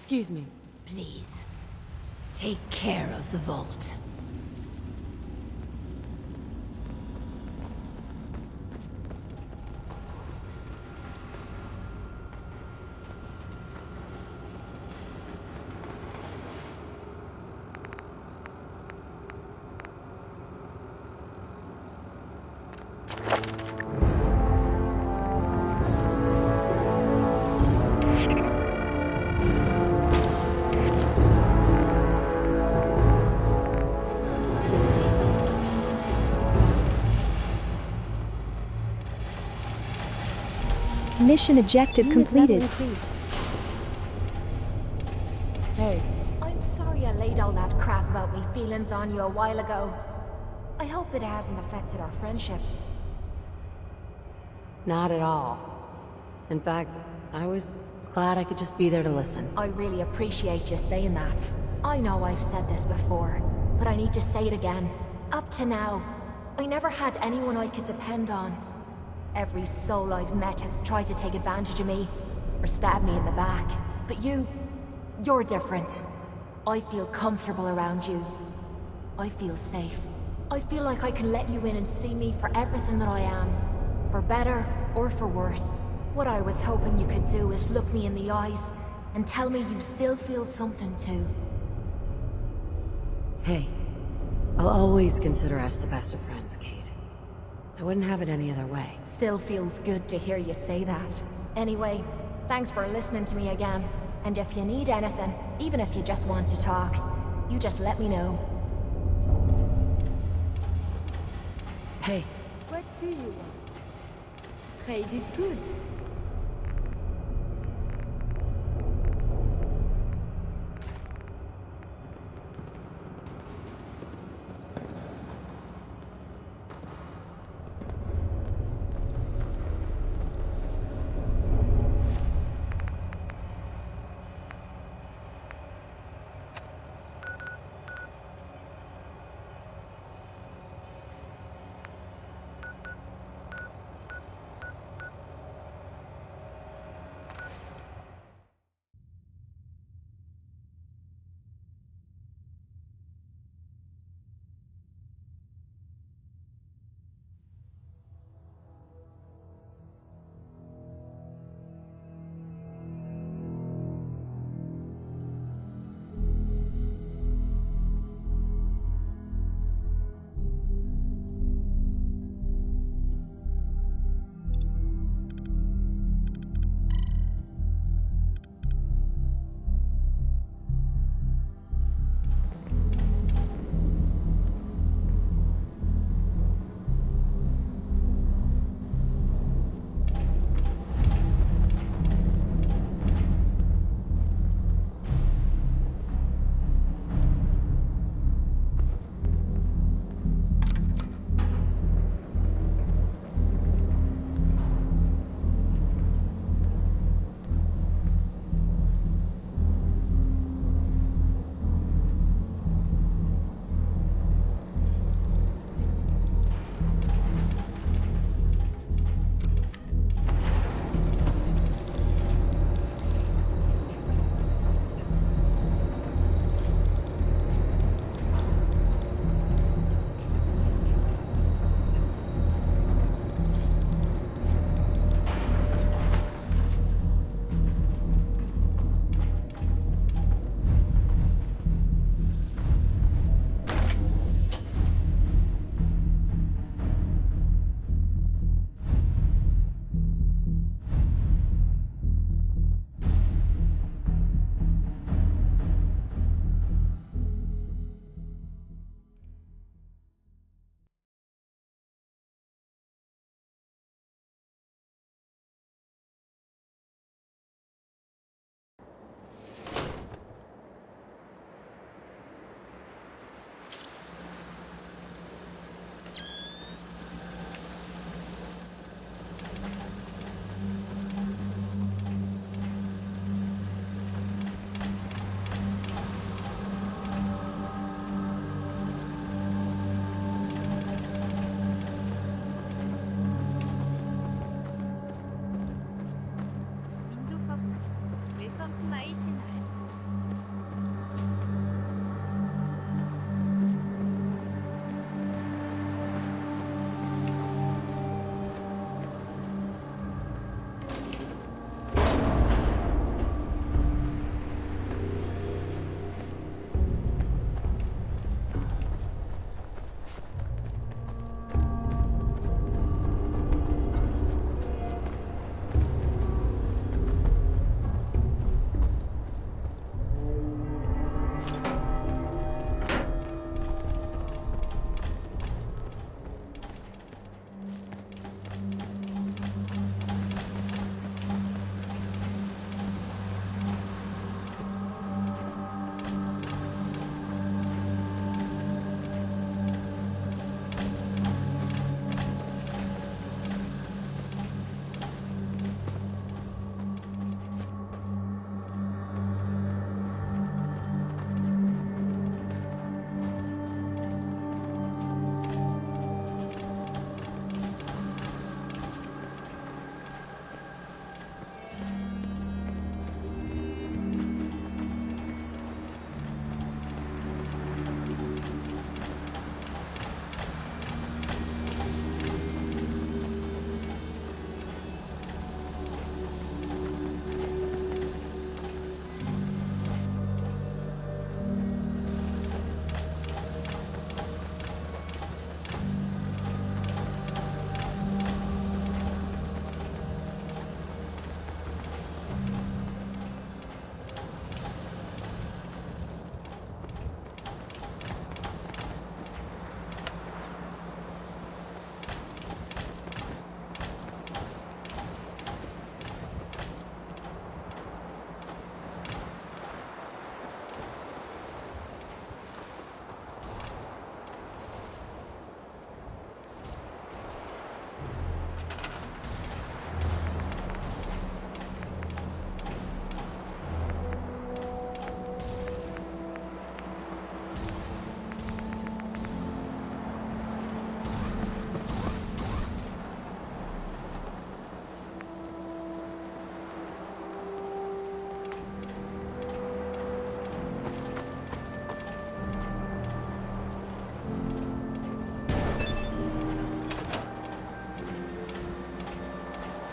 Excuse me. Please, take care of the vault. Mission objective completed. Hey. I'm sorry I laid all that crap about me feelings on you a while ago. I hope it hasn't affected our friendship. Not at all. In fact, I was glad I could just be there to listen. I really appreciate you saying that. I know I've said this before, but I need to say it again. Up to now, I never had anyone I could depend on. Every soul I've met has tried to take advantage of me, or stab me in the back. But you're different. I feel comfortable around you. I feel safe. I feel like I can let you in and see me for everything that I am. For better or for worse. What I was hoping you could do is look me in the eyes and tell me you still feel something too. Hey, I'll always consider us the best of friends, Kate. I wouldn't have it any other way. Still feels good to hear you say that. Anyway, thanks for listening to me again. And if you need anything, even if you just want to talk, you just let me know. Hey. What do you want? Trade is good.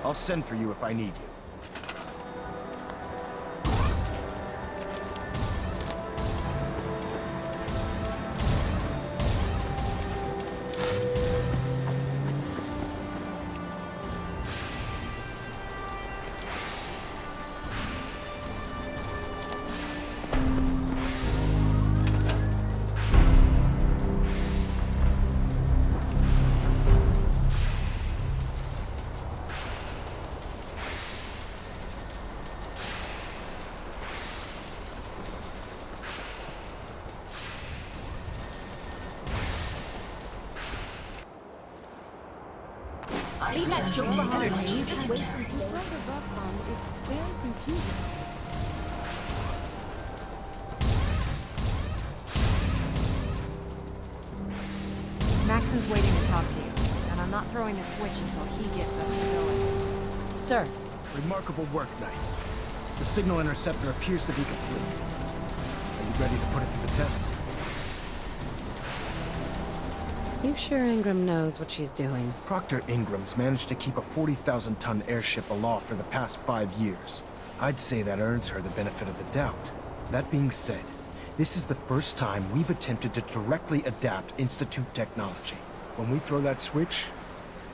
I'll send for you if I need you. Leave that joke behind. He's just wasting space. This is very confusing. Maxon's waiting to talk to you, and I'm not throwing the switch until he gives us the go. Sir. Remarkable work, Knight. The signal interceptor appears to be complete. Are you ready to put it through the test? You sure Ingram knows what she's doing? Proctor Ingram's managed to keep a 40,000-ton airship aloft for the past 5 years. I'd say that earns her the benefit of the doubt. That being said, this is the first time we've attempted to directly adapt Institute technology. When we throw that switch,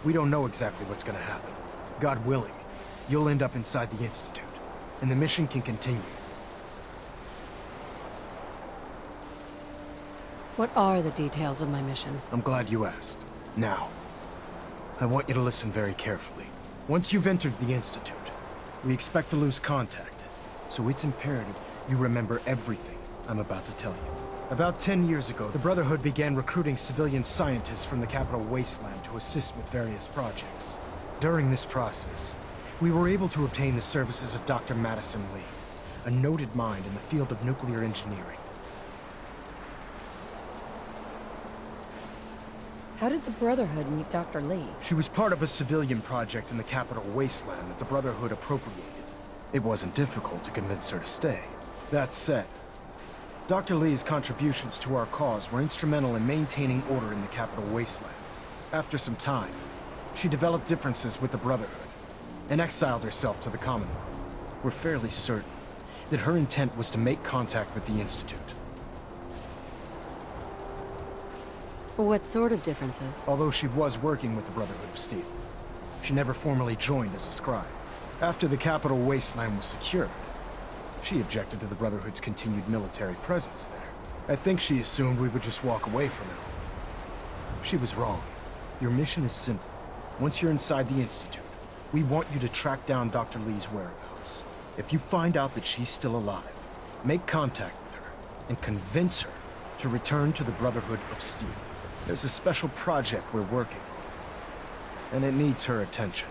we don't know exactly what's gonna happen. God willing, you'll end up inside the Institute, and the mission can continue. What are the details of my mission? I'm glad you asked. Now, I want you to listen very carefully. Once you've entered the Institute, we expect to lose contact, so it's imperative you remember everything I'm about to tell you. About 10 years ago, the Brotherhood began recruiting civilian scientists from the capital wasteland to assist with various projects. During this process, we were able to obtain the services of Dr. Madison Lee, a noted mind in the field of nuclear engineering. How did the Brotherhood meet Dr. Lee? She was part of a civilian project in the capital wasteland that the Brotherhood appropriated. It wasn't difficult to convince her to stay. That said, Dr. Lee's contributions to our cause were instrumental in maintaining order in the capital wasteland. After some time, she developed differences with the Brotherhood and exiled herself to the Commonwealth. We're fairly certain that her intent was to make contact with the Institute. What sort of differences? Although she was working with the Brotherhood of Steel, she never formally joined as a scribe. After the capital wasteland was secured, she objected to the Brotherhood's continued military presence there. I think she assumed we would just walk away from it all. She was wrong. Your mission is simple. Once you're inside the Institute, we want you to track down Dr. Lee's whereabouts. If you find out that she's still alive, make contact with her and convince her to return to the Brotherhood of Steel. There's a special project we're working on, and it needs her attention.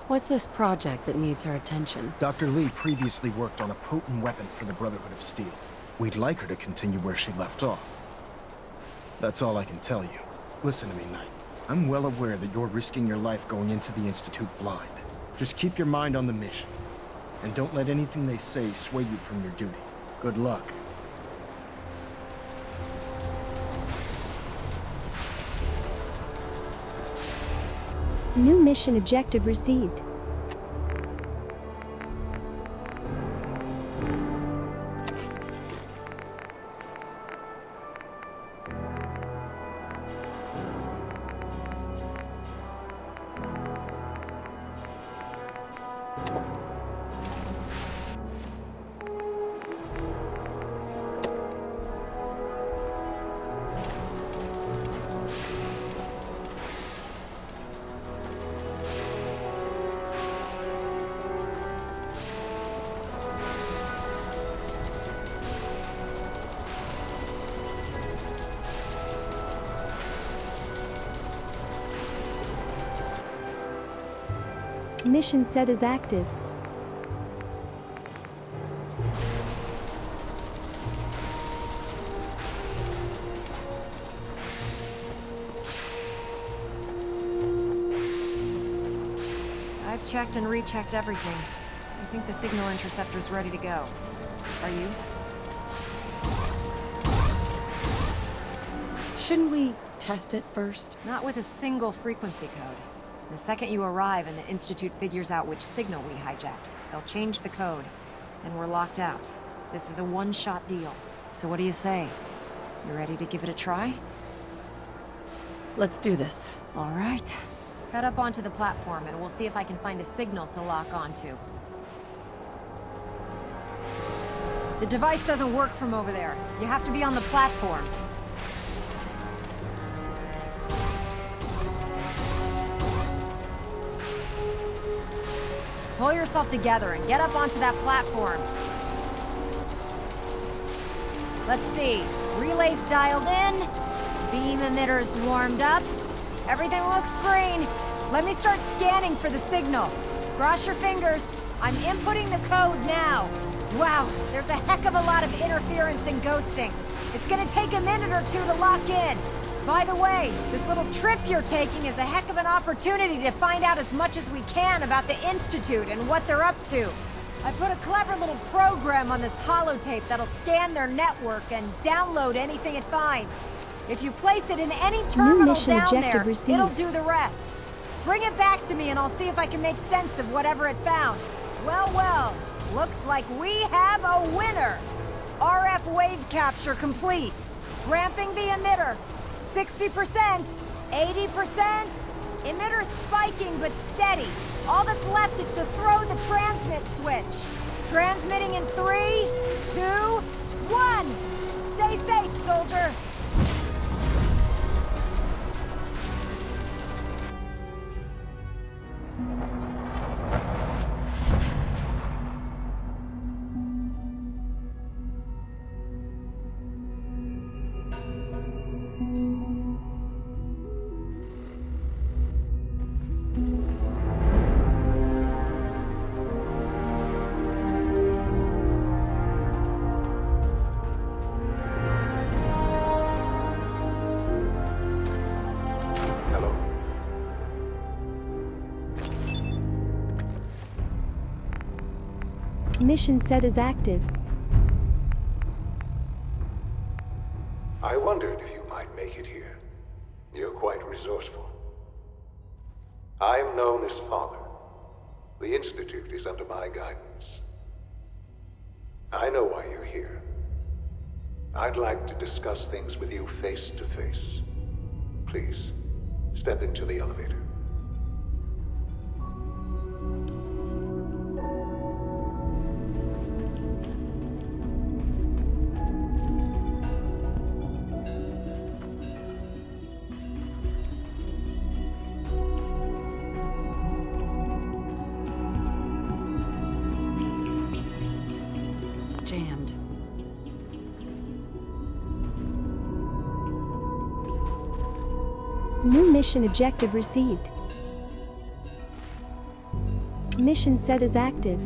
What's this project that needs her attention? Dr. Lee previously worked on a potent weapon for the Brotherhood of Steel. We'd like her to continue where she left off. That's all I can tell you. Listen to me, Knight. I'm well aware that you're risking your life going into the Institute blind. Just keep your mind on the mission, and don't let anything they say sway you from your duty. Good luck. New mission objective received. Mission set as active. I've checked and rechecked everything. I think the signal interceptor's ready to go. Are you? Shouldn't we test it first? Not with a single frequency code. The second you arrive and the Institute figures out which signal we hijacked, they'll change the code, and we're locked out. This is a one-shot deal. So what do you say? You ready to give it a try? Let's do this. All right. Head up onto the platform and we'll see if I can find a signal to lock onto. The device doesn't work from over there. You have to be on the platform. Pull yourself together and get up onto that platform. Let's see. Relays dialed in. Beam emitters warmed up. Everything looks green. Let me start scanning for the signal. Cross your fingers. I'm inputting the code now. Wow, there's a heck of a lot of interference and ghosting. It's gonna take a minute or two to lock in. By the way, this little trip you're taking is a heck of an opportunity to find out as much as we can about the Institute and what they're up to. I put a clever little program on this holotape that'll scan their network and download anything it finds. If you place it in any terminal down there, it'll do the rest. Bring it back to me and I'll see if I can make sense of whatever it found. Well, well, looks like we have a winner. RF wave capture complete. Ramping the emitter. 60%, 80%. Emitter spiking but steady. All that's left is to throw the transmit switch. Transmitting in 3, 2, 1. Stay safe, soldier. Mission set as active. I wondered if you might make it here. You're quite resourceful. I'm known as Father. The Institute is under my guidance. I know why you're here. I'd like to discuss things with you face to face. Please, step into the elevator. Jammed. New mission objective received. Mission set as active.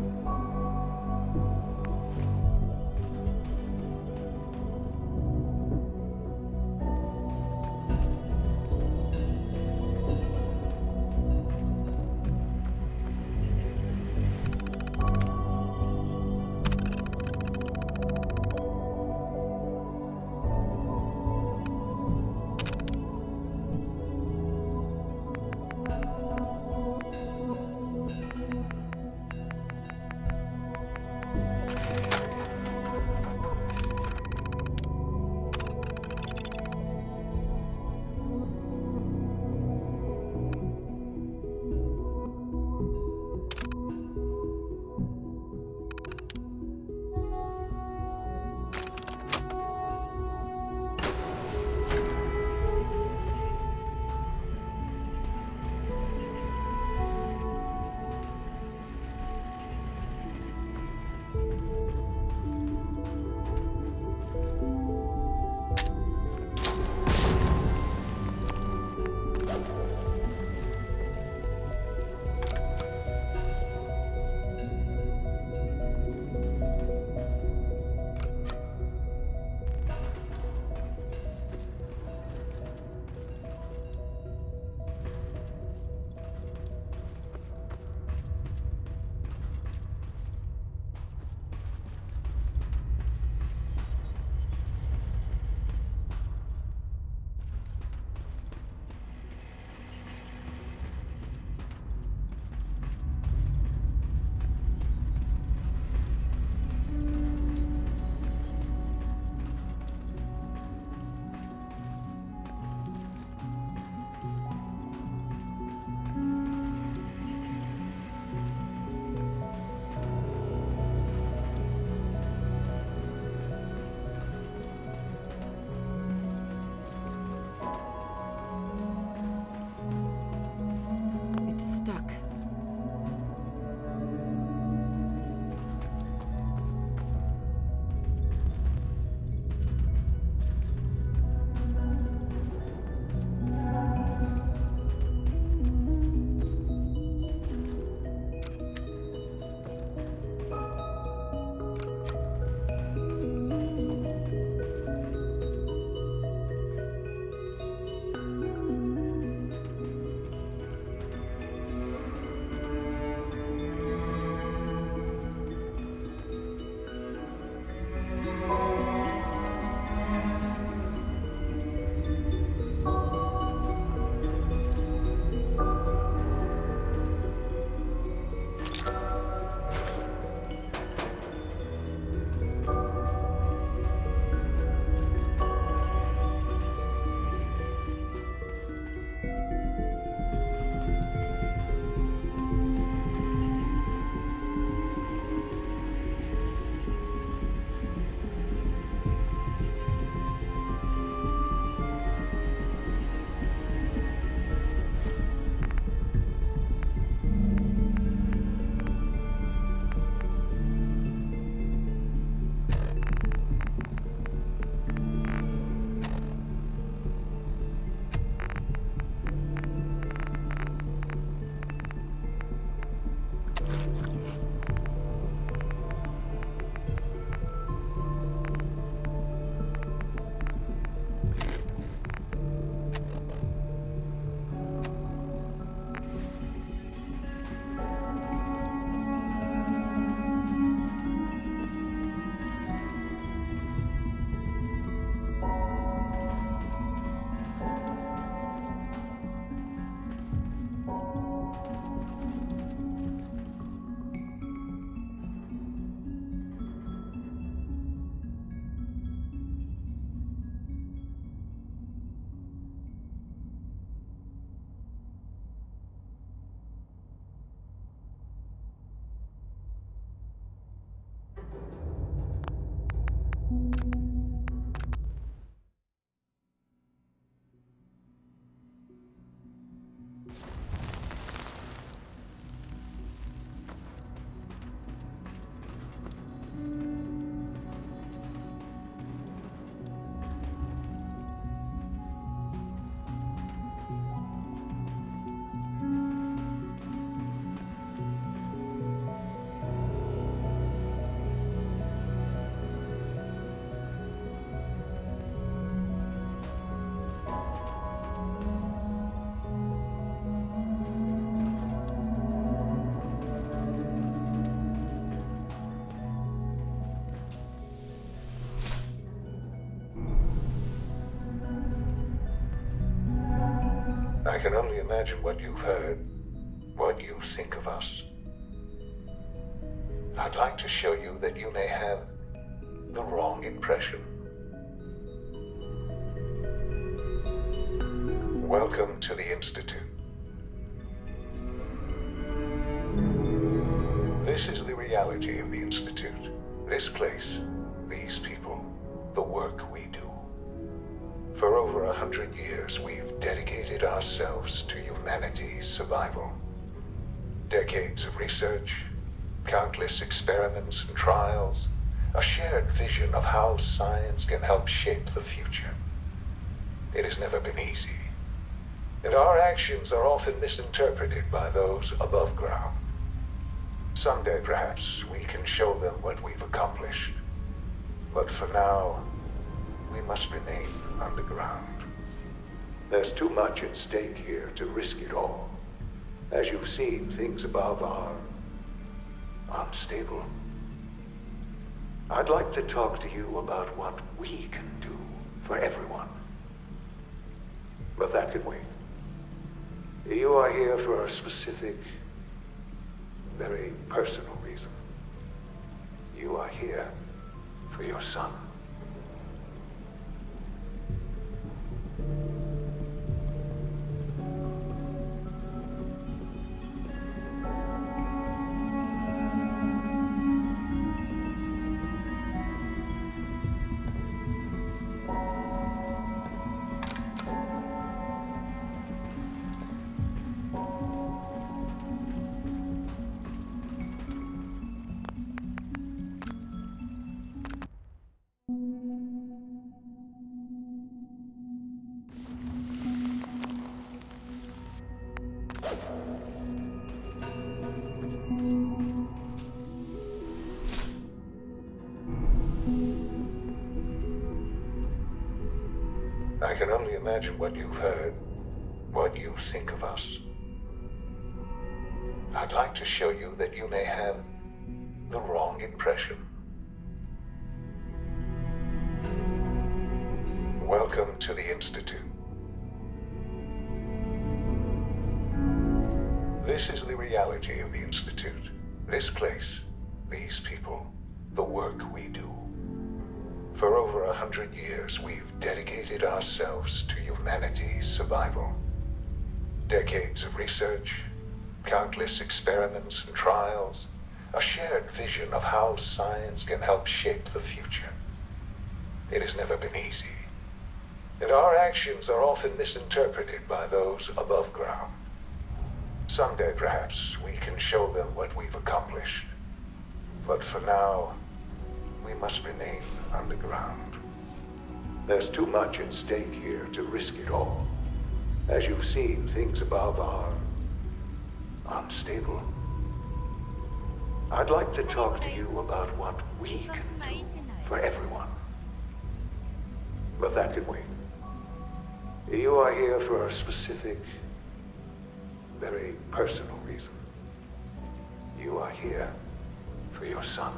I can only imagine what you've heard, what you think of us. I'd like to show you that you may have the wrong impression. Welcome to the Institute. This is the reality of the Institute. This place, these people, the work we do. For over 100 years, we've dedicated ourselves to humanity's survival. Decades of research, countless experiments and trials, a shared vision of how science can help shape the future. It has never been easy, and our actions are often misinterpreted by those above ground. Someday, perhaps, we can show them what we've accomplished. But for now, we must remain underground. There's too much at stake here to risk it all. As you've seen, things above are unstable. I'd like to talk to you about what we can do for everyone. But that can wait. You are here for a specific, very personal reason. You are here for your son. I can only imagine what you've heard, what you think of us. I'd like to show you that you may have the wrong impression. Welcome to the Institute. This is the reality of the Institute. This place, these people, the work we do. For over 100 years, we've dedicated ourselves to humanity's survival. Decades of research, countless experiments and trials, a shared vision of how science can help shape the future. It has never been easy, and our actions are often misinterpreted by those above ground. Someday, perhaps, we can show them what we've accomplished. But for now, we must remain underground. There's too much at stake here to risk it all. As you've seen, things above are unstable. I'd like to talk to you about what we can do for everyone. But that can wait. You are here for a specific, very personal reason. You are here for your son.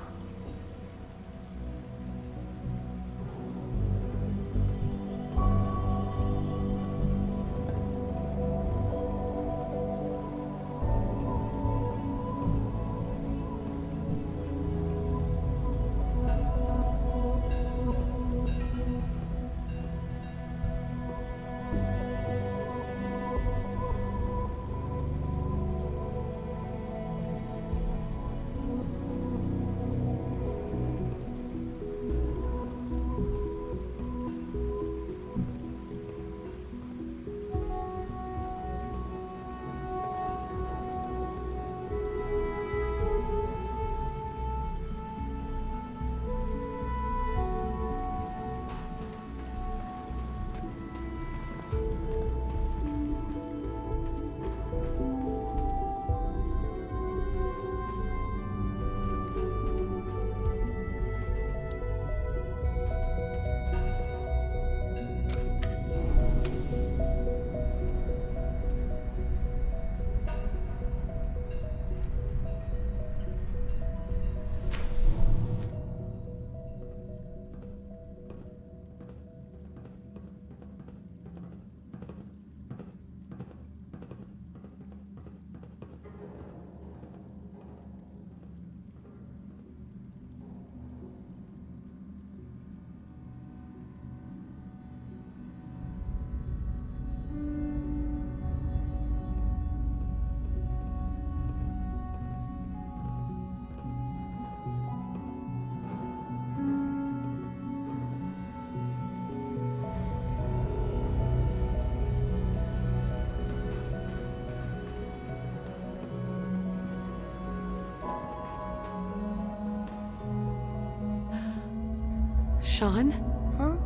Sean? Huh?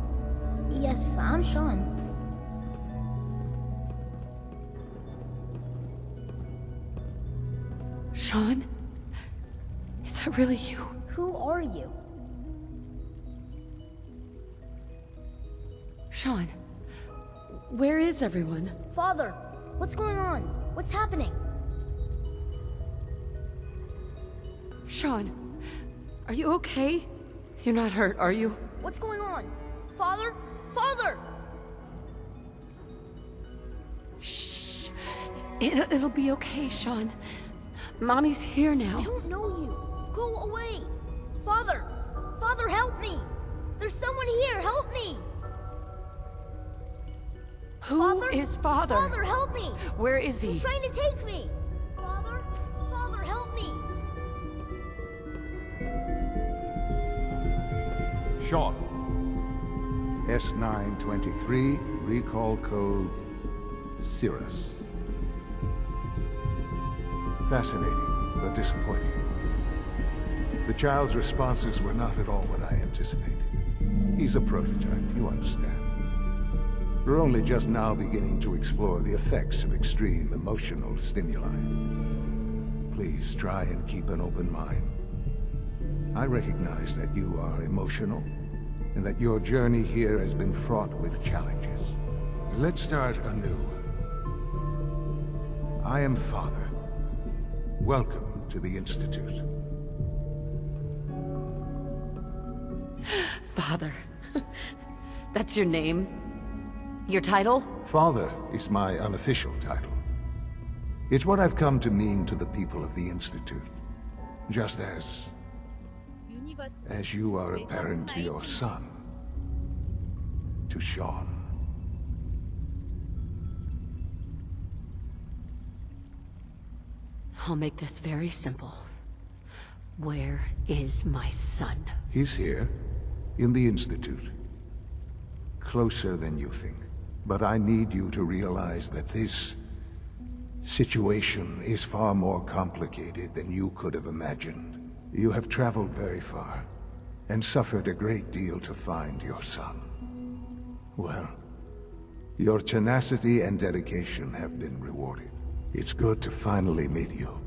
Yes, I'm Sean. Sean? Is that really you? Who are you? Sean, where is everyone? Father, what's going on? What's happening? Sean, are you okay? You're not hurt, are you? What's going on? Father? Father! Shh. It'll be okay, Sean. Mommy's here now. I don't know you. Go away. Father! Father, help me! There's someone here, help me! Who is Father? Father, help me! Where is he? He's trying to take me! Father? Father, help me! Sean. S923, recall code Cirrus. Fascinating, but disappointing. The child's responses were not at all what I anticipated. He's a prototype, you understand. We're only just now beginning to explore the effects of extreme emotional stimuli. Please try and keep an open mind. I recognize that you are emotional, and that your journey here has been fraught with challenges. Let's start anew. I am Father. Welcome to the Institute. Father. That's your name? Your title? Father is my unofficial title. It's what I've come to mean to the people of the Institute. Just as you are a parent to your son. To Sean. I'll make this very simple. Where is my son? He's here, in the Institute. Closer than you think. But I need you to realize that this situation is far more complicated than you could have imagined. You have traveled very far, and suffered a great deal to find your son. Well, your tenacity and dedication have been rewarded. It's good to finally meet you,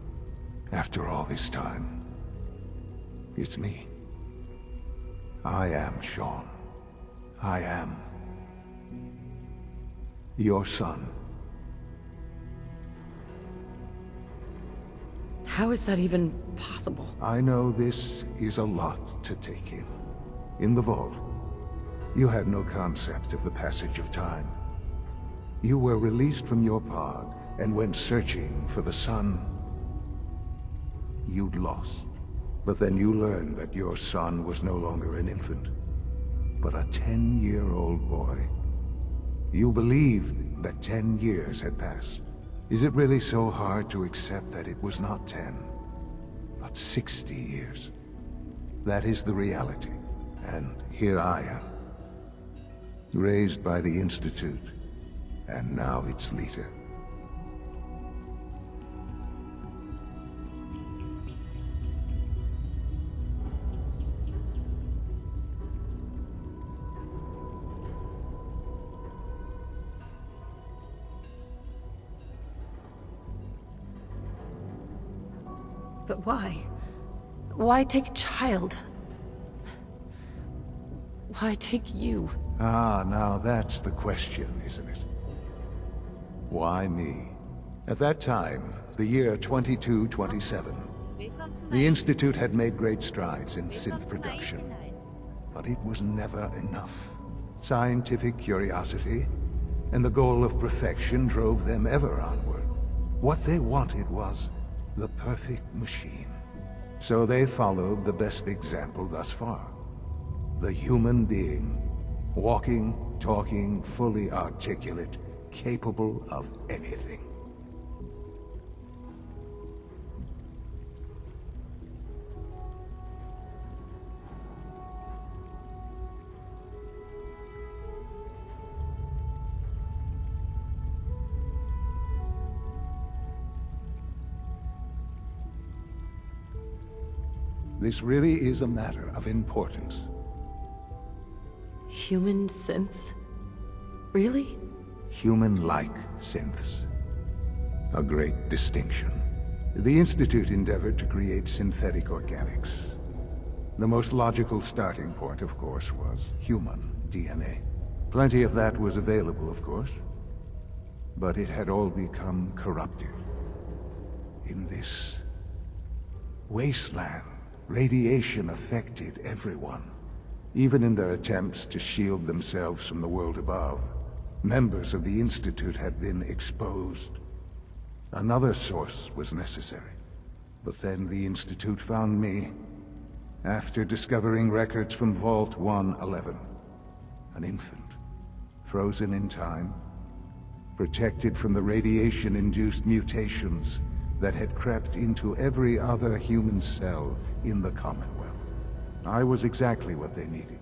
after all this time. It's me. I am Sean. I am your son. How is that even possible? I know this is a lot to take in. In the vault, you had no concept of the passage of time. You were released from your pod and went searching for the son you'd lost. But then you learned that your son was no longer an infant, but a 10-year-old boy. You believed that 10 years had passed. Is it really so hard to accept that it was not 10, but 60 years? That is the reality, and here I am. Raised by the Institute, and now its leader. But why? Why take a child? Why take you? Ah, now that's the question, isn't it? Why me? At that time, the year 2227, the Institute had made great strides in synth production. But it was never enough. Scientific curiosity and the goal of perfection drove them ever onward. What they wanted was the perfect machine. So they followed the best example thus far. The human being. Walking, talking, fully articulate, capable of anything. This really is a matter of importance. Human synths? Really? Human-like synths. A great distinction. The Institute endeavored to create synthetic organics. The most logical starting point, of course, was human DNA. Plenty of that was available, of course. But it had all become corrupted. In this wasteland, radiation affected everyone. Even in their attempts to shield themselves from the world above, members of the Institute had been exposed. Another source was necessary. But then the Institute found me, after discovering records from Vault 111. An infant, frozen in time, protected from the radiation-induced mutations that had crept into every other human cell in the Commonwealth. I was exactly what they needed.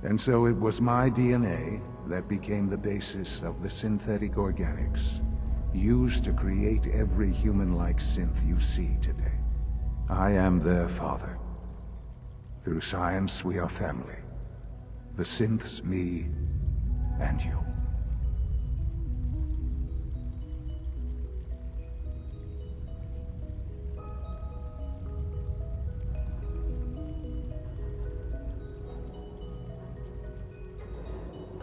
And so it was my DNA that became the basis of the synthetic organics used to create every human-like synth you see today. I am their father. Through science, we are family. The synths, me, and you.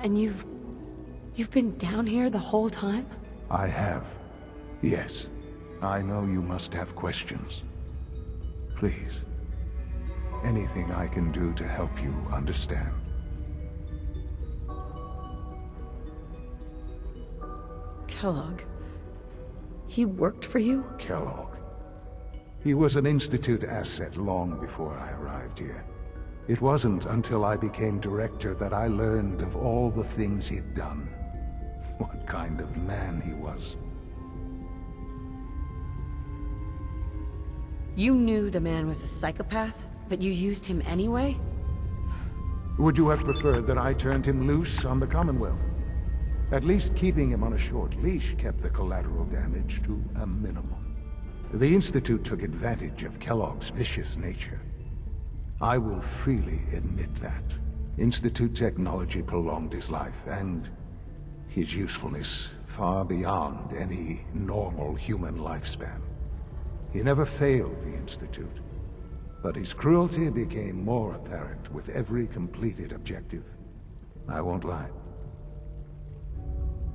And you've been down here the whole time? I have. Yes. I know you must have questions. Please. Anything I can do to help you understand. Kellogg. He worked for you? Kellogg. He was an Institute asset long before I arrived here. It wasn't until I became director that I learned of all the things he'd done. What kind of man he was. You knew the man was a psychopath, but you used him anyway? Would you have preferred that I turned him loose on the Commonwealth? At least keeping him on a short leash kept the collateral damage to a minimum. The Institute took advantage of Kellogg's vicious nature. I will freely admit that. Institute technology prolonged his life, and his usefulness far beyond any normal human lifespan. He never failed the Institute, but his cruelty became more apparent with every completed objective. I won't lie.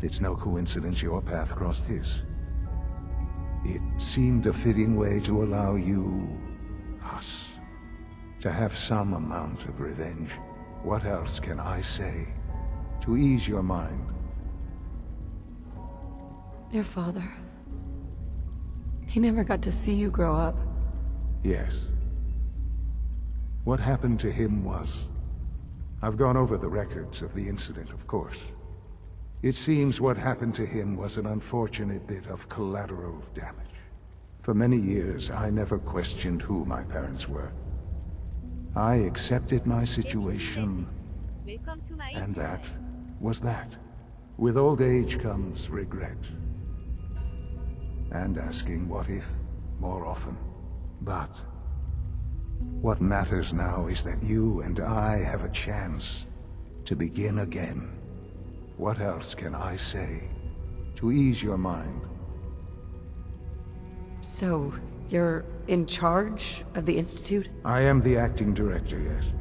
It's no coincidence your path crossed his. It seemed a fitting way to allow you, us, to have some amount of revenge. What else can I say to ease your mind? Your father. He never got to see you grow up. Yes. What happened to him was... I've gone over the records of the incident, of course. It seems what happened to him was an unfortunate bit of collateral damage. For many years, I never questioned who my parents were. I accepted my situation, and that was that. With old age comes regret. And asking what if more often. But what matters now is that you and I have a chance to begin again. What else can I say to ease your mind? So, you're in charge of the Institute? I am the acting director, yes.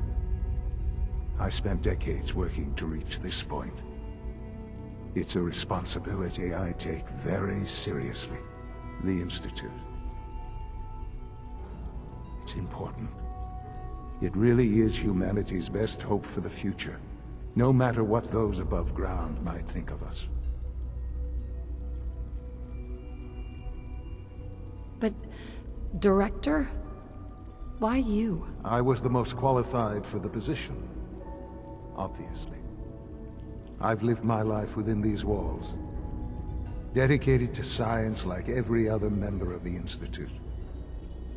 I spent decades working to reach this point. It's a responsibility I take very seriously. The Institute. It's important. It really is humanity's best hope for the future, no matter what those above ground might think of us. But... Director? Why you? I was the most qualified for the position. Obviously. I've lived my life within these walls. Dedicated to science like every other member of the Institute.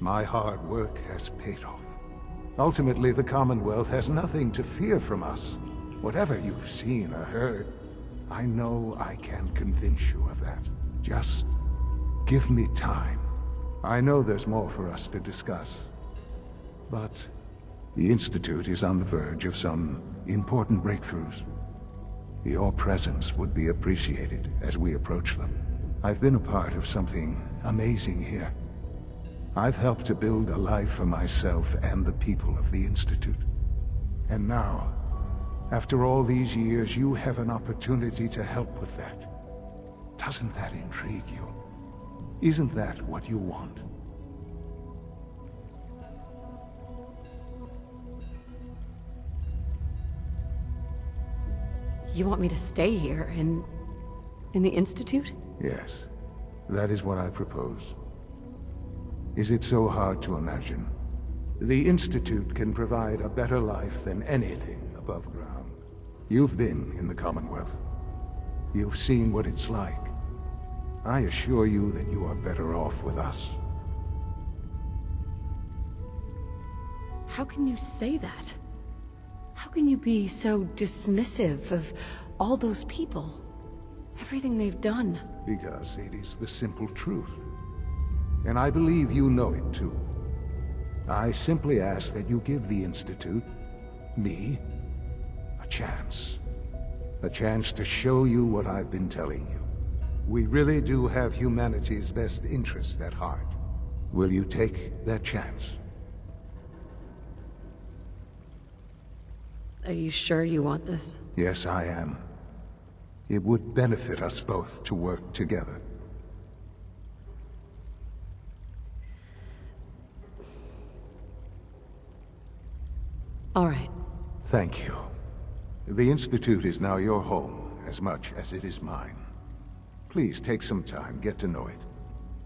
My hard work has paid off. Ultimately, the Commonwealth has nothing to fear from us. Whatever you've seen or heard, I know I can convince you of that. Just give me time. I know there's more for us to discuss. But The Institute is on the verge of some important breakthroughs. Your presence would be appreciated as we approach them. I've been a part of something amazing here. I've helped to build a life for myself and the people of the Institute. And now, after all these years, you have an opportunity to help with that. Doesn't that intrigue you? Isn't that what you want? You want me to stay here, in the Institute? Yes, that is what I propose. Is it so hard to imagine? The Institute can provide a better life than anything above ground. You've been in the Commonwealth. You've seen what it's like. I assure you that you are better off with us. How can you say that? How can you be so dismissive of all those people? Everything they've done? Because it is the simple truth. And I believe you know it too. I simply ask that you give the Institute, me, a chance. A chance to show you what I've been telling you. We really do have humanity's best interest at heart. Will you take that chance? Are you sure you want this? Yes, I am. It would benefit us both to work together. All right. Thank you. The Institute is now your home, as much as it is mine. Please take some time, get to know it.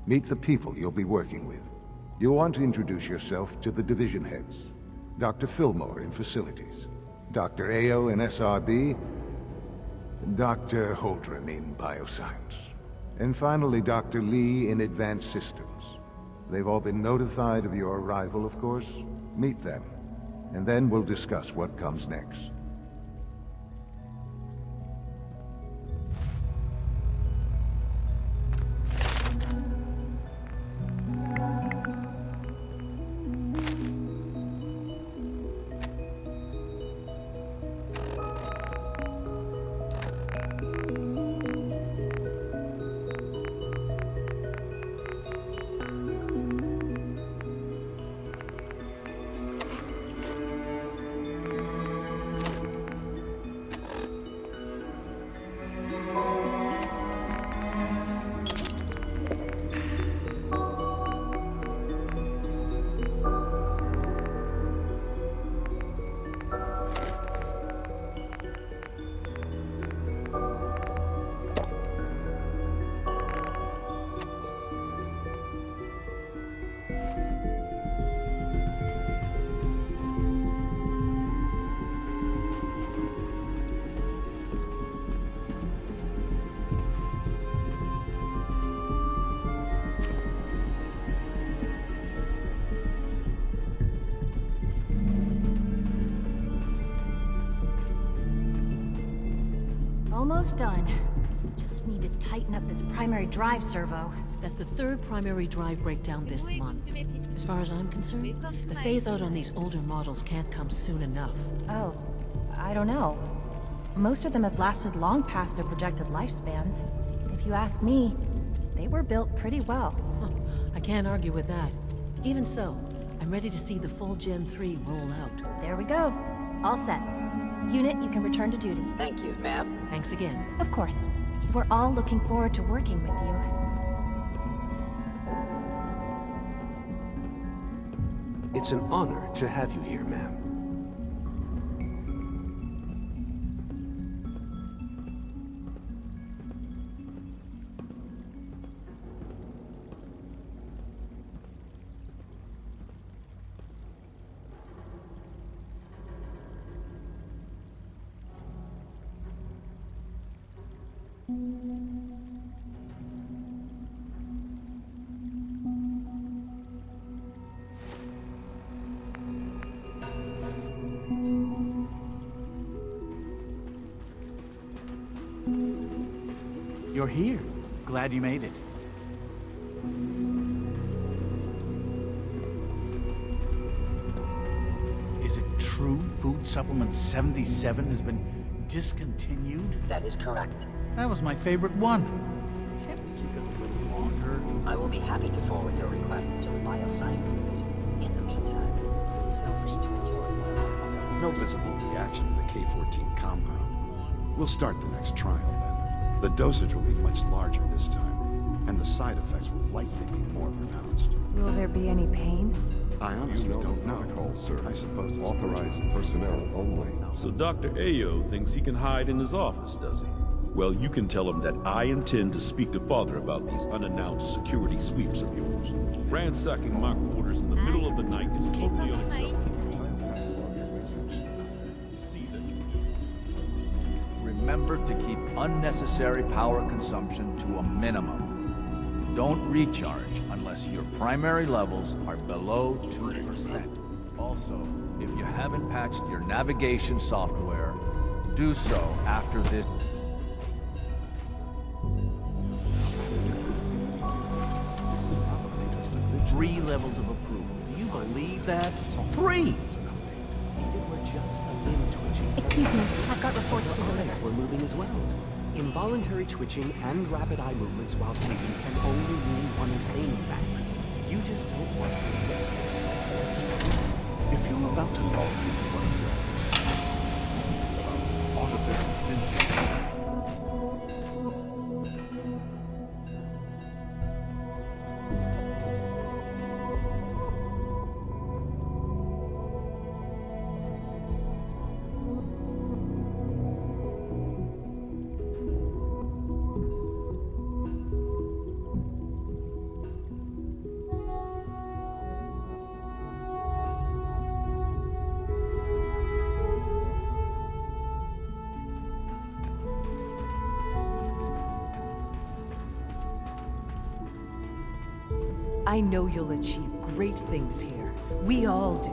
Meet the people you'll be working with. You'll want to introduce yourself to the division heads. Dr. Fillmore in Facilities, Dr. Ao in SRB, Dr. Holdren in Bioscience, and finally Dr. Lee in Advanced Systems. They've all been notified of your arrival, of course. Meet them, and then we'll discuss what comes next. Almost done. Just need to tighten up this primary drive servo. That's the third primary drive breakdown this month. As far as I'm concerned, the phase-out on these older models can't come soon enough. Oh, I don't know. Most of them have lasted long past their projected lifespans. If you ask me, they were built pretty well. I can't argue with that. Even so, I'm ready to see the full Gen 3 roll out. There we go. All set. Unit, you can return to duty. Thank you, ma'am. Thanks again. Of course. We're all looking forward to working with you. It's an honor to have you here, ma'am. You're here. Glad you made it. Is it true Food Supplement 77 has been discontinued? That is correct. That was my favorite one. Can't we keep it a little longer? I will be happy to forward your request to the Bioscience Division. In the meantime, please feel free to enjoy. No visible reaction to the K-14 compound. We'll start the next trial then. The dosage will be much larger this time, and the side effects will likely be more pronounced. Will there be any pain? I honestly don't know. Sir. I suppose it's Authorized personnel only. So Dr. Ayo thinks he can hide in his office, does he? Well, you can tell him that I intend to speak to Father about these unannounced security sweeps of yours. Ransacking my quarters in the middle of the night is totally unacceptable. Remember to keep unnecessary power consumption to a minimum. Don't recharge unless your primary levels are below 2%. Also, if you haven't patched your navigation software, do so after this. 3 levels of approval. Do you believe that? 3! Excuse me, I've got reports to deliver. We're moving as well. Involuntary twitching and rapid eye movements while sleeping can only mean one thing, Max. You just don't want to get If you're about to know what artificial sentience. I know you'll achieve great things here. We all do.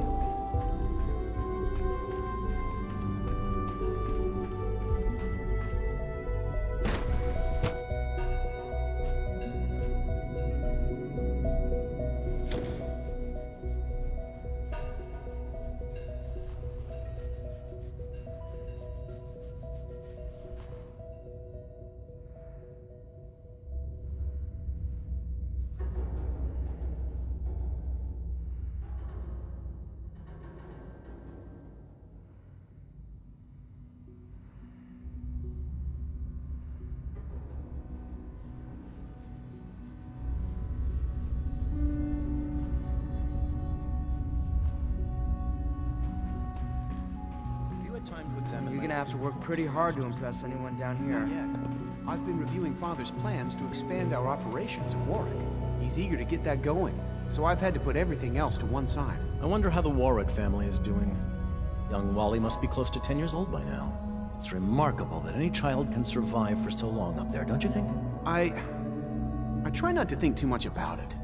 You're gonna have to work pretty hard to impress anyone down here. I've been reviewing Father's plans to expand our operations at Warwick. He's eager to get that going, so I've had to put everything else to one side. I wonder how the Warwick family is doing. Young Wally must be close to 10 years old by now. It's remarkable that any child can survive for so long up there, don't you think? I try not to think too much about it.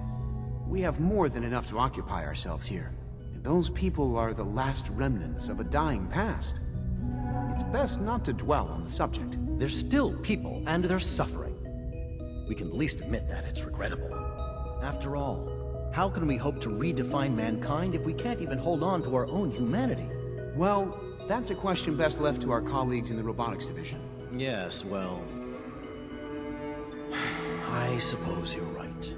We have more than enough to occupy ourselves here. Those people are the last remnants of a dying past. It's best not to dwell on the subject. They're still people, and they're suffering. We can at least admit that it's regrettable. After all, how can we hope to redefine mankind if we can't even hold on to our own humanity? Well, that's a question best left to our colleagues in the robotics division. Yes, well... I suppose you're right.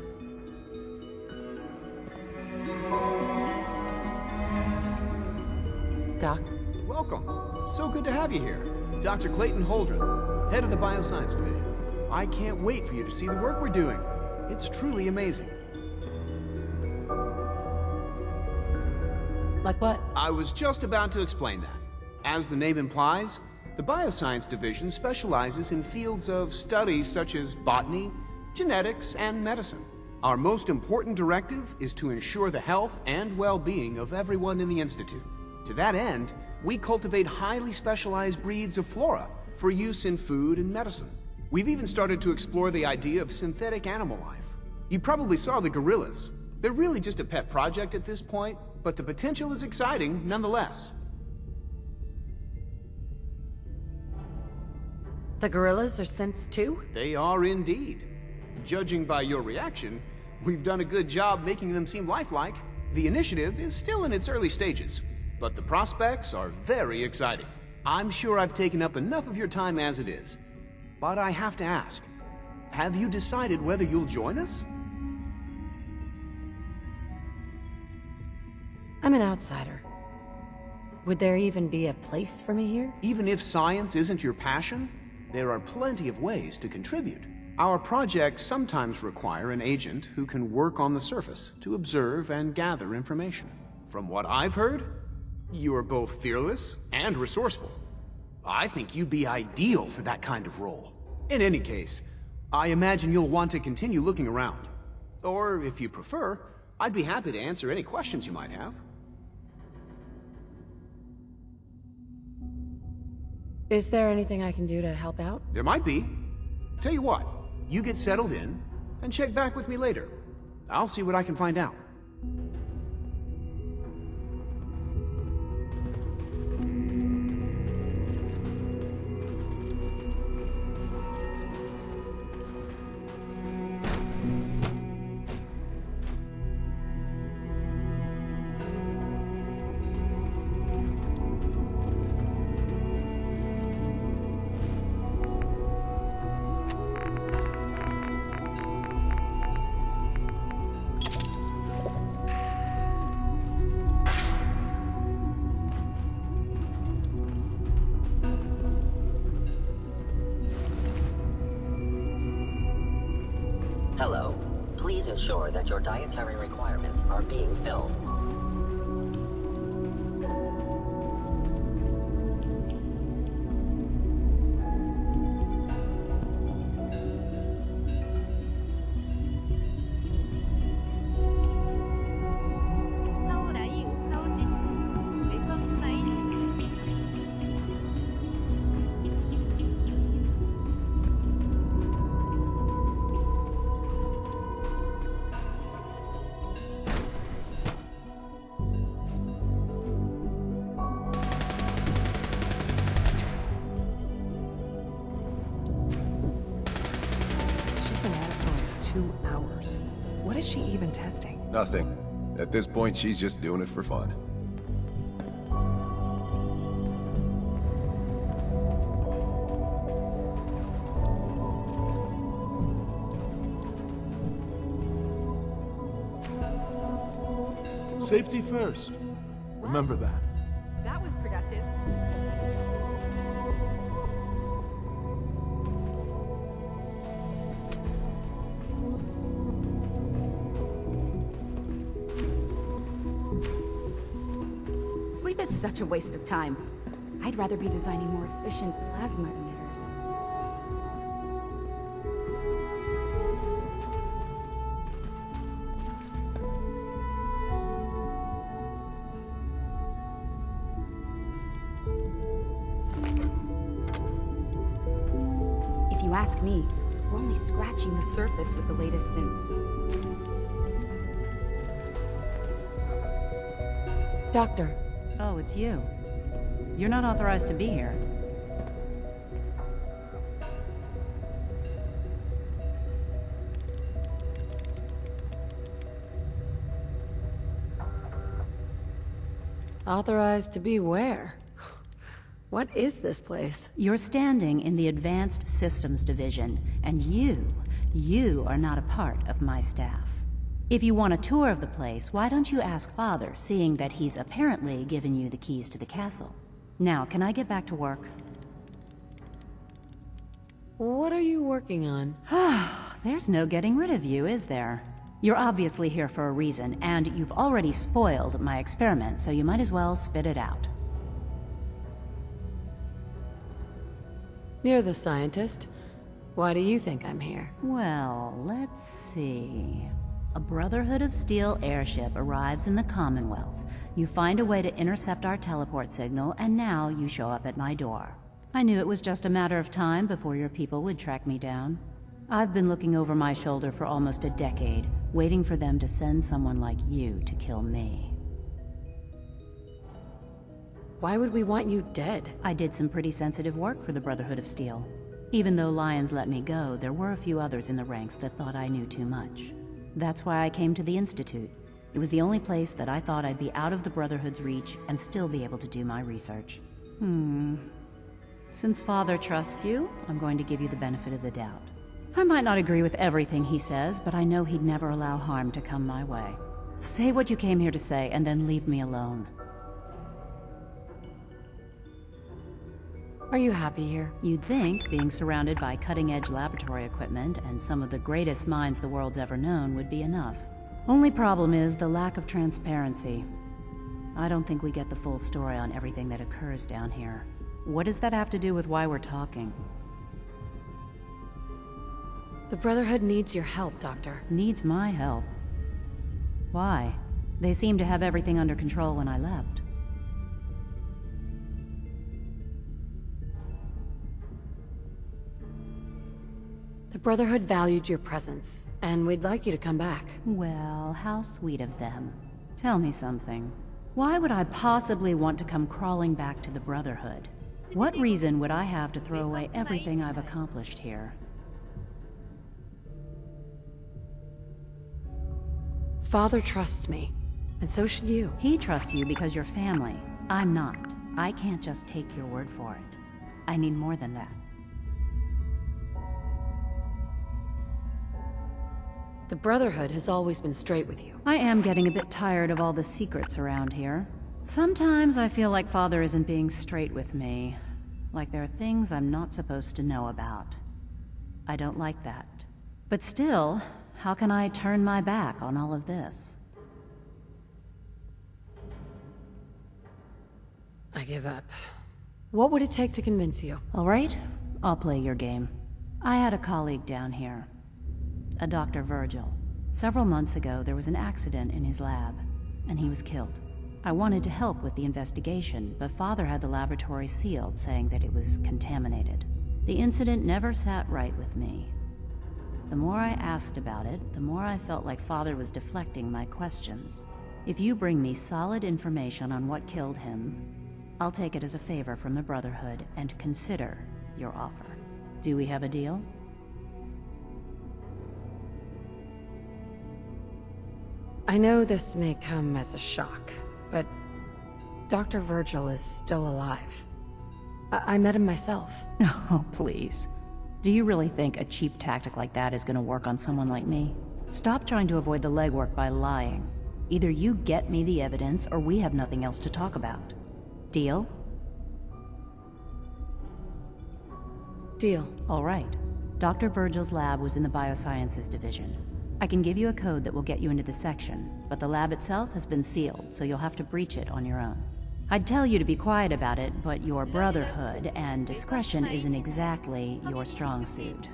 Doc? Welcome. So good to have you here. Dr. Clayton Holdren, head of the Bioscience Division. I can't wait for you to see the work we're doing. It's truly amazing. Like what? I was just about to explain that. As the name implies, the Bioscience Division specializes in fields of study such as botany, genetics, and medicine. Our most important directive is to ensure the health and well-being of everyone in the Institute. To that end, we cultivate highly specialized breeds of flora for use in food and medicine. We've even started to explore the idea of synthetic animal life. You probably saw the gorillas. They're really just a pet project at this point, but the potential is exciting nonetheless. The gorillas are synths too? They are indeed. Judging by your reaction, we've done a good job making them seem lifelike. The initiative is still in its early stages. but the prospects are very exciting. I'm sure I've taken up enough of your time as it is, but I have to ask, have you decided whether you'll join us? I'm an outsider. Would there even be a place for me here? Even if science isn't your passion, there are plenty of ways to contribute. Our projects sometimes require an agent who can work on the surface to observe and gather information. From what I've heard, you are both fearless and resourceful. I think you'd be ideal for that kind of role. In any case, I imagine you'll want to continue looking around. Or, if you prefer, I'd be happy to answer any questions you might have. Is there anything I can do to help out? There might be. Tell you what, you get settled in, and check back with me later. I'll see what I can find out. Hello. Please ensure that your dietary requirements are being filled. What is she even testing? Nothing. At this point, she's just doing it for fun. Safety first. Remember that. That was productive. Sleep is such a waste of time. I'd rather be designing more efficient plasma emitters. If you ask me, we're only scratching the surface with the latest synths. Doctor. Oh, it's you. You're not authorized to be here. Authorized to be where? What is this place? You're standing in the Advanced Systems Division, and you are not a part of my staff. If you want a tour of the place, why don't you ask Father, seeing that he's apparently given you the keys to the castle. Now, can I get back to work? What are you working on? There's no getting rid of you, is there? You're obviously here for a reason, and you've already spoiled my experiment, so you might as well spit it out. You're the scientist. Why do you think I'm here? Well, let's see. A Brotherhood of Steel airship arrives in the Commonwealth. You find a way to intercept our teleport signal, and now you show up at my door. I knew it was just a matter of time before your people would track me down. I've been looking over my shoulder for almost a decade, waiting for them to send someone like you to kill me. Why would we want you dead? I did some pretty sensitive work for the Brotherhood of Steel. Even though Lyons let me go, there were a few others in the ranks that thought I knew too much. That's why I came to the Institute. It was the only place that I thought I'd be out of the Brotherhood's reach and still be able to do my research. Since Father trusts you, I'm going to give you the benefit of the doubt. I might not agree with everything he says, but I know he'd never allow harm to come my way. Say what you came here to say, and then leave me alone. Are you happy here? You'd think being surrounded by cutting-edge laboratory equipment and some of the greatest minds the world's ever known would be enough. Only problem is the lack of transparency. I don't think we get the full story on everything that occurs down here. What does that have to do with why we're talking? The Brotherhood needs your help, Doctor. Needs my help? Why? They seemed to have everything under control when I left. The Brotherhood valued your presence, and we'd like you to come back. Well, how sweet of them. Tell me something. Why would I possibly want to come crawling back to the Brotherhood? What reason would I have to throw away everything I've accomplished here? Father trusts me, and so should you. He trusts you because you're family. I'm not. I can't just take your word for it. I need more than that. The Brotherhood has always been straight with you. I am getting a bit tired of all the secrets around here. Sometimes I feel like Father isn't being straight with me. Like there are things I'm not supposed to know about. I don't like that. But still, how can I turn my back on all of this? I give up. What would it take to convince you? All right, I'll play your game. I had a colleague down here. A Dr. Virgil. Several months ago, there was an accident in his lab, and he was killed. I wanted to help with the investigation, but Father had the laboratory sealed, saying that it was contaminated. The incident never sat right with me. The more I asked about it, the more I felt like Father was deflecting my questions. If you bring me solid information on what killed him, I'll take it as a favor from the Brotherhood and consider your offer. Do we have a deal? I know this may come as a shock, but Dr. Virgil is still alive. I met him myself. Oh, please. Do you really think a cheap tactic like that is gonna work on someone like me? Stop trying to avoid the legwork by lying. Either you get me the evidence, or we have nothing else to talk about. Deal? Deal. All right. Dr. Virgil's lab was in the Biosciences Division. I can give you a code that will get you into the section, but the lab itself has been sealed, so you'll have to breach it on your own. I'd tell you to be quiet about it, but your Brotherhood and discretion isn't exactly your strong suit.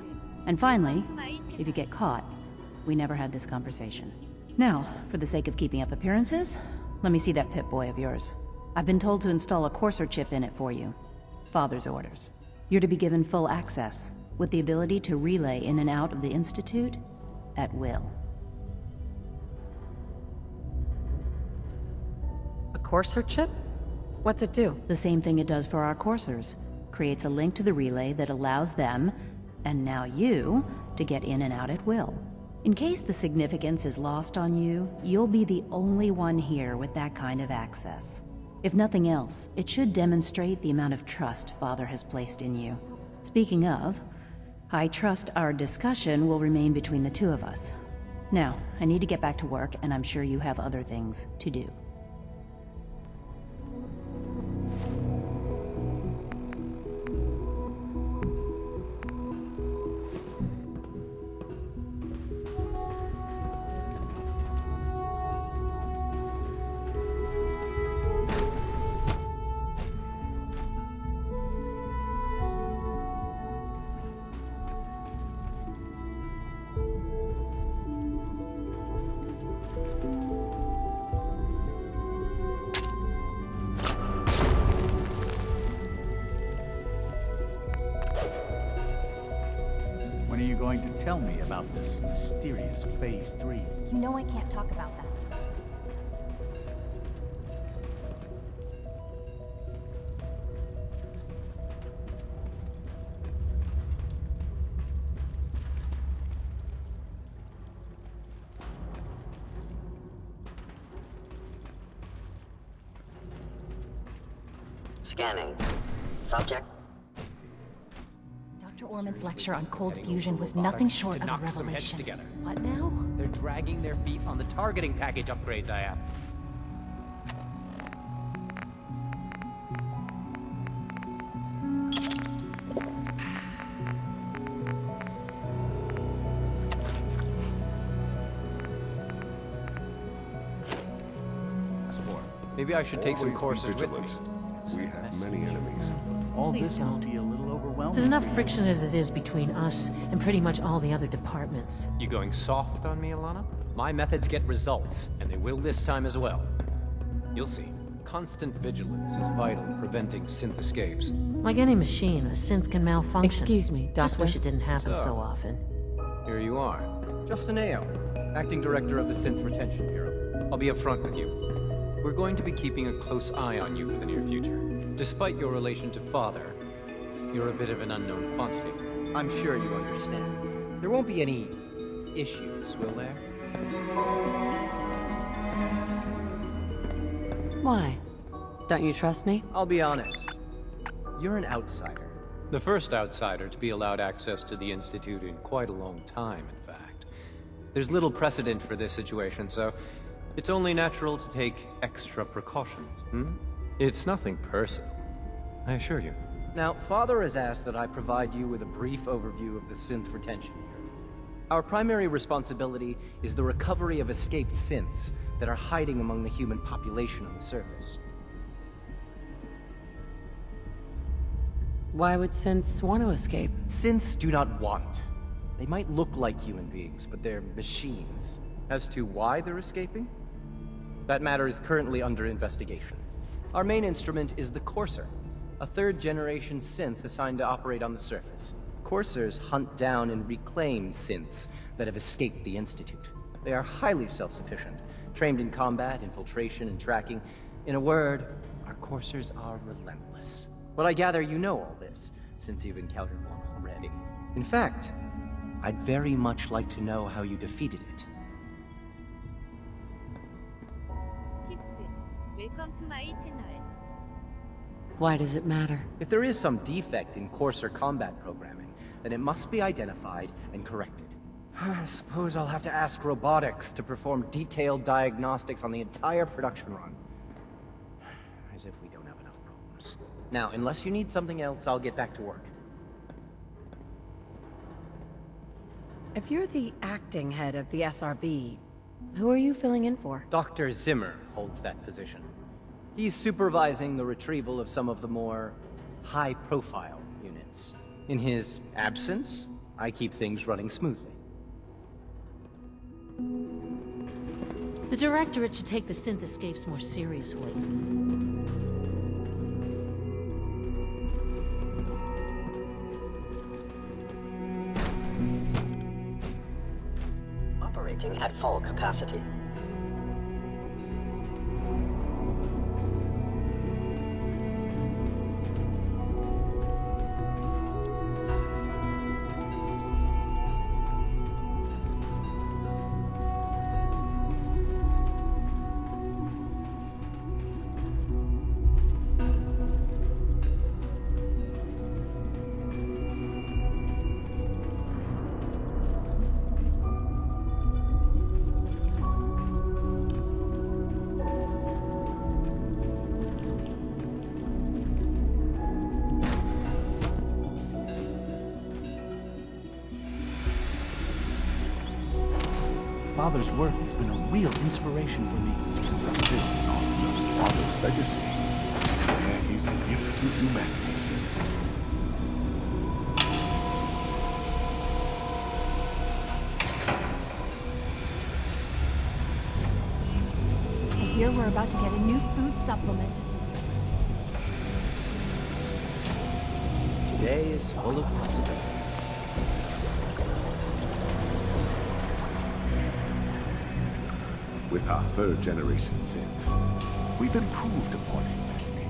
And finally, if you get caught, we never had this conversation. Now, for the sake of keeping up appearances, let me see that Pip-Boy of yours. I've been told to install a courser chip in it for you. Father's orders. You're to be given full access, with the ability to relay in and out of the Institute at will. A courser chip? What's it do? The same thing it does for our coursers. Creates a link to the relay that allows them, and now you, to get in and out at will. In case the significance is lost on you, you'll be the only one here with that kind of access. If nothing else, it should demonstrate the amount of trust Father has placed in you. Speaking of, I trust our discussion will remain between the two of us. Now, I need to get back to work, and I'm sure you have other things to do. When are you going to tell me about this mysterious Phase 3? You know I can't talk about that. Scanning. Subject. Dr. Orman's lecture on cold fusion was nothing short of a knock some heads revelation. together. What now? They're dragging their feet on the targeting package upgrades I have. Maybe I should take some Always be courses with me. vigilant. We have many enemies. All Please this don't. must be a little overwhelming. There's enough friction as it is between us and pretty much all the other departments. You going soft on me, Alana? My methods get results, and they will this time as well. You'll see. Constant vigilance is vital in preventing synth escapes. Like any machine, a synth can malfunction. Excuse me, Just Doctor. wish it didn't happen So. so often. Here you are. Justin Ayo, Acting Director of the Synth Retention Bureau. I'll be upfront with you. We're going to be keeping a close eye on you for the near future. Despite your relation to Father, you're a bit of an unknown quantity. I'm sure you understand. There won't be any issues, will there? Why? Don't you trust me? I'll be honest. You're an outsider. The first outsider to be allowed access to the Institute in quite a long time, in fact. There's little precedent for this situation, so it's only natural to take extra precautions, It's nothing personal, I assure you. Now, Father has asked that I provide you with a brief overview of the synth retention here. Our primary responsibility is the recovery of escaped synths that are hiding among the human population on the surface. Why would synths want to escape? Synths do not want. They might look like human beings, but they're machines. As to why they're escaping? That matter is currently under investigation. Our main instrument is the Courser, a third-generation synth assigned to operate on the surface. Coursers hunt down and reclaim synths that have escaped the Institute. They are highly self-sufficient, trained in combat, infiltration, and tracking. In a word, our Coursers are relentless. But I gather you know all this, since you've encountered one already. In fact, I'd very much like to know how you defeated it. Welcome to my channel. Why does it matter? If there is some defect in Courser combat programming, then it must be identified and corrected. I suppose I'll have to ask robotics to perform detailed diagnostics on the entire production run. As if we don't have enough problems. Now, unless you need something else, I'll get back to work. If you're the acting head of the SRB, who are you filling in for? Dr. Zimmer holds that position. He's supervising the retrieval of some of the more high-profile units. In his absence, I keep things running smoothly. The Directorate should take the synth escapes more seriously. Operating at full capacity. Father's work has been a real inspiration for me. The Sith honors Father's legacy and his gift to humanity. I hear we're about to get a new food supplement. Today is full of possibilities. With our third-generation synths, we've improved upon humanity.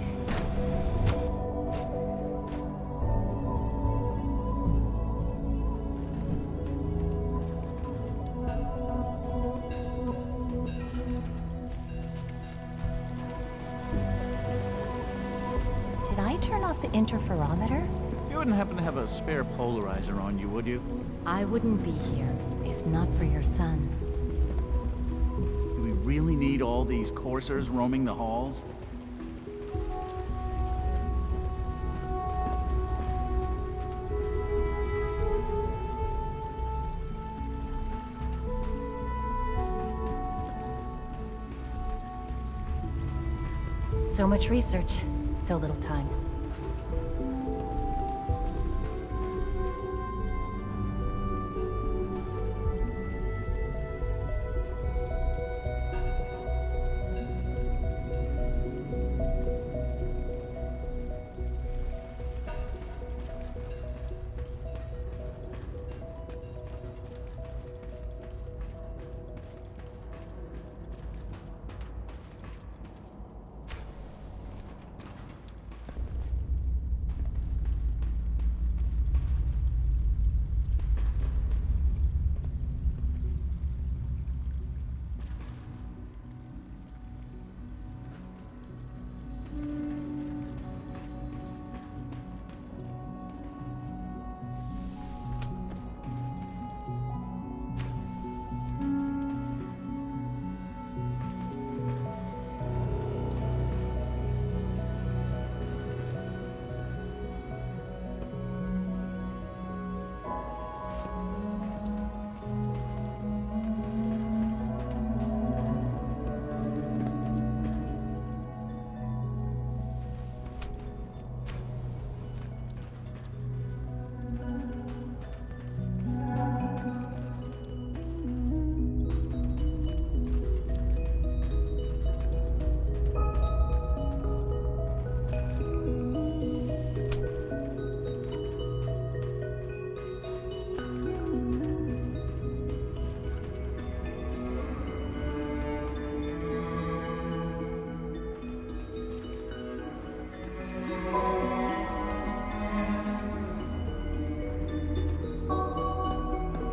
turn off the interferometer? You wouldn't happen to have a spare polarizer on you, would you? I wouldn't be here if not for your son. Do we really need all these coursers roaming the halls? So much research, so little time.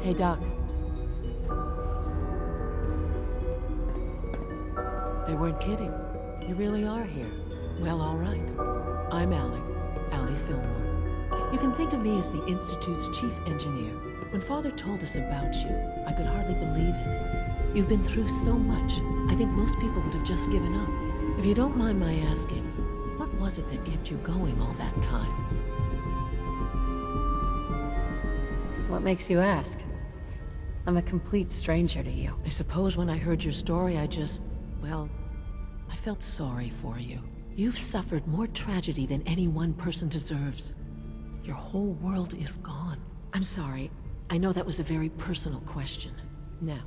Hey, Doc. They weren't kidding. You really are here. Well, all right. I'm Allie Fillmore. You can think of me as the Institute's chief engineer. When Father told us about you, I could hardly believe it. You've been through so much, I think most people would have just given up. If you don't mind my asking, what was it that kept you going all that time? What makes you ask? I'm a complete stranger to you. I suppose when I heard your story, well, I felt sorry for you. You've suffered more tragedy than any one person deserves. Your whole world is gone. I'm sorry. I know that was a very personal question. Now,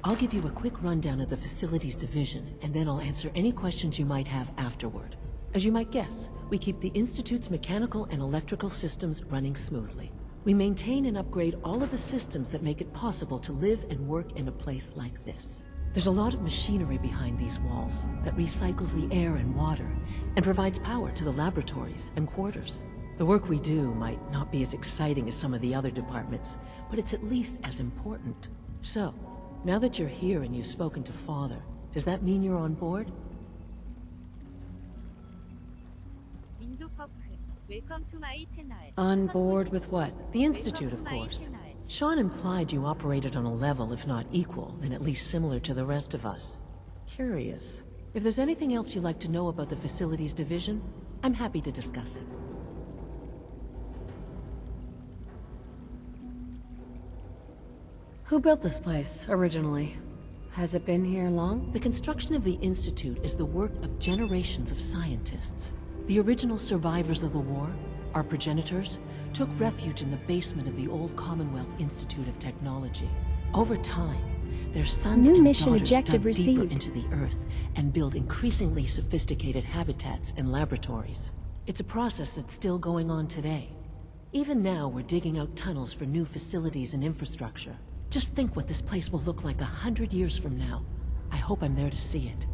I'll give you a quick rundown of the Facilities Division, and then I'll answer any questions you might have afterward. As you might guess, we keep the Institute's mechanical and electrical systems running smoothly. We maintain and upgrade all of the systems that make it possible to live and work in a place like this. There's a lot of machinery behind these walls that recycles the air and water and provides power to the laboratories and quarters. The work we do might not be as exciting as some of the other departments, but it's at least as important. So, now that you're here and you've spoken to Father, does that mean you're on board? On board with what? The Institute, of course. Sean implied you operated on a level, if not equal, then at least similar to the rest of us. Curious. If there's anything else you'd like to know about the Facilities Division, I'm happy to discuss it. Who built this place, originally? Has it been here long? The construction of the Institute is the work of generations of scientists. The original survivors of the war, our progenitors, took refuge in the basement of the old Commonwealth Institute of Technology. Over time, their sons and daughters dug deeper into the earth and built increasingly sophisticated habitats and laboratories. It's a process that's still going on today. Even now, we're digging out tunnels for new facilities and infrastructure. Just think what this place will look like 100 years from now. I hope I'm there to see it.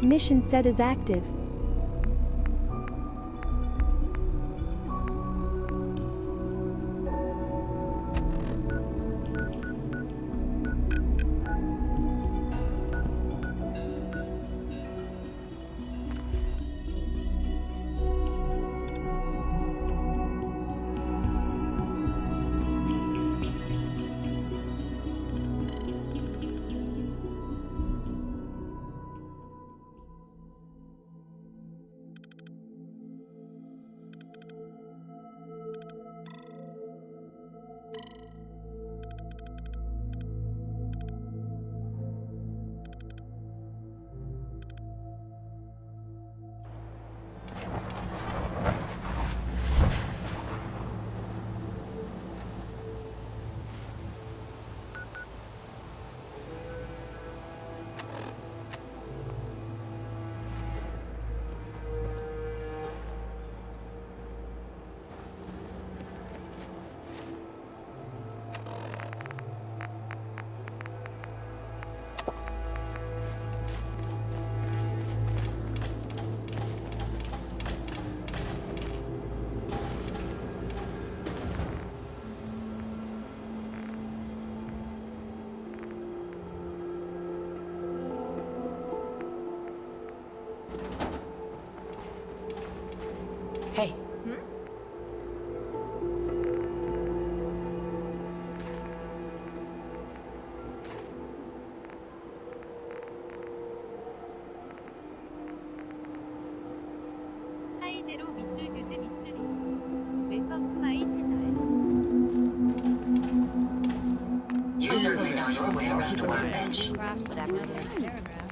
Mission set is active. Hey. 하이제로 밑줄 듀즈 밑줄이. 웰컴 투 마이 채널. User is now your way to the workbench. Whatever it is.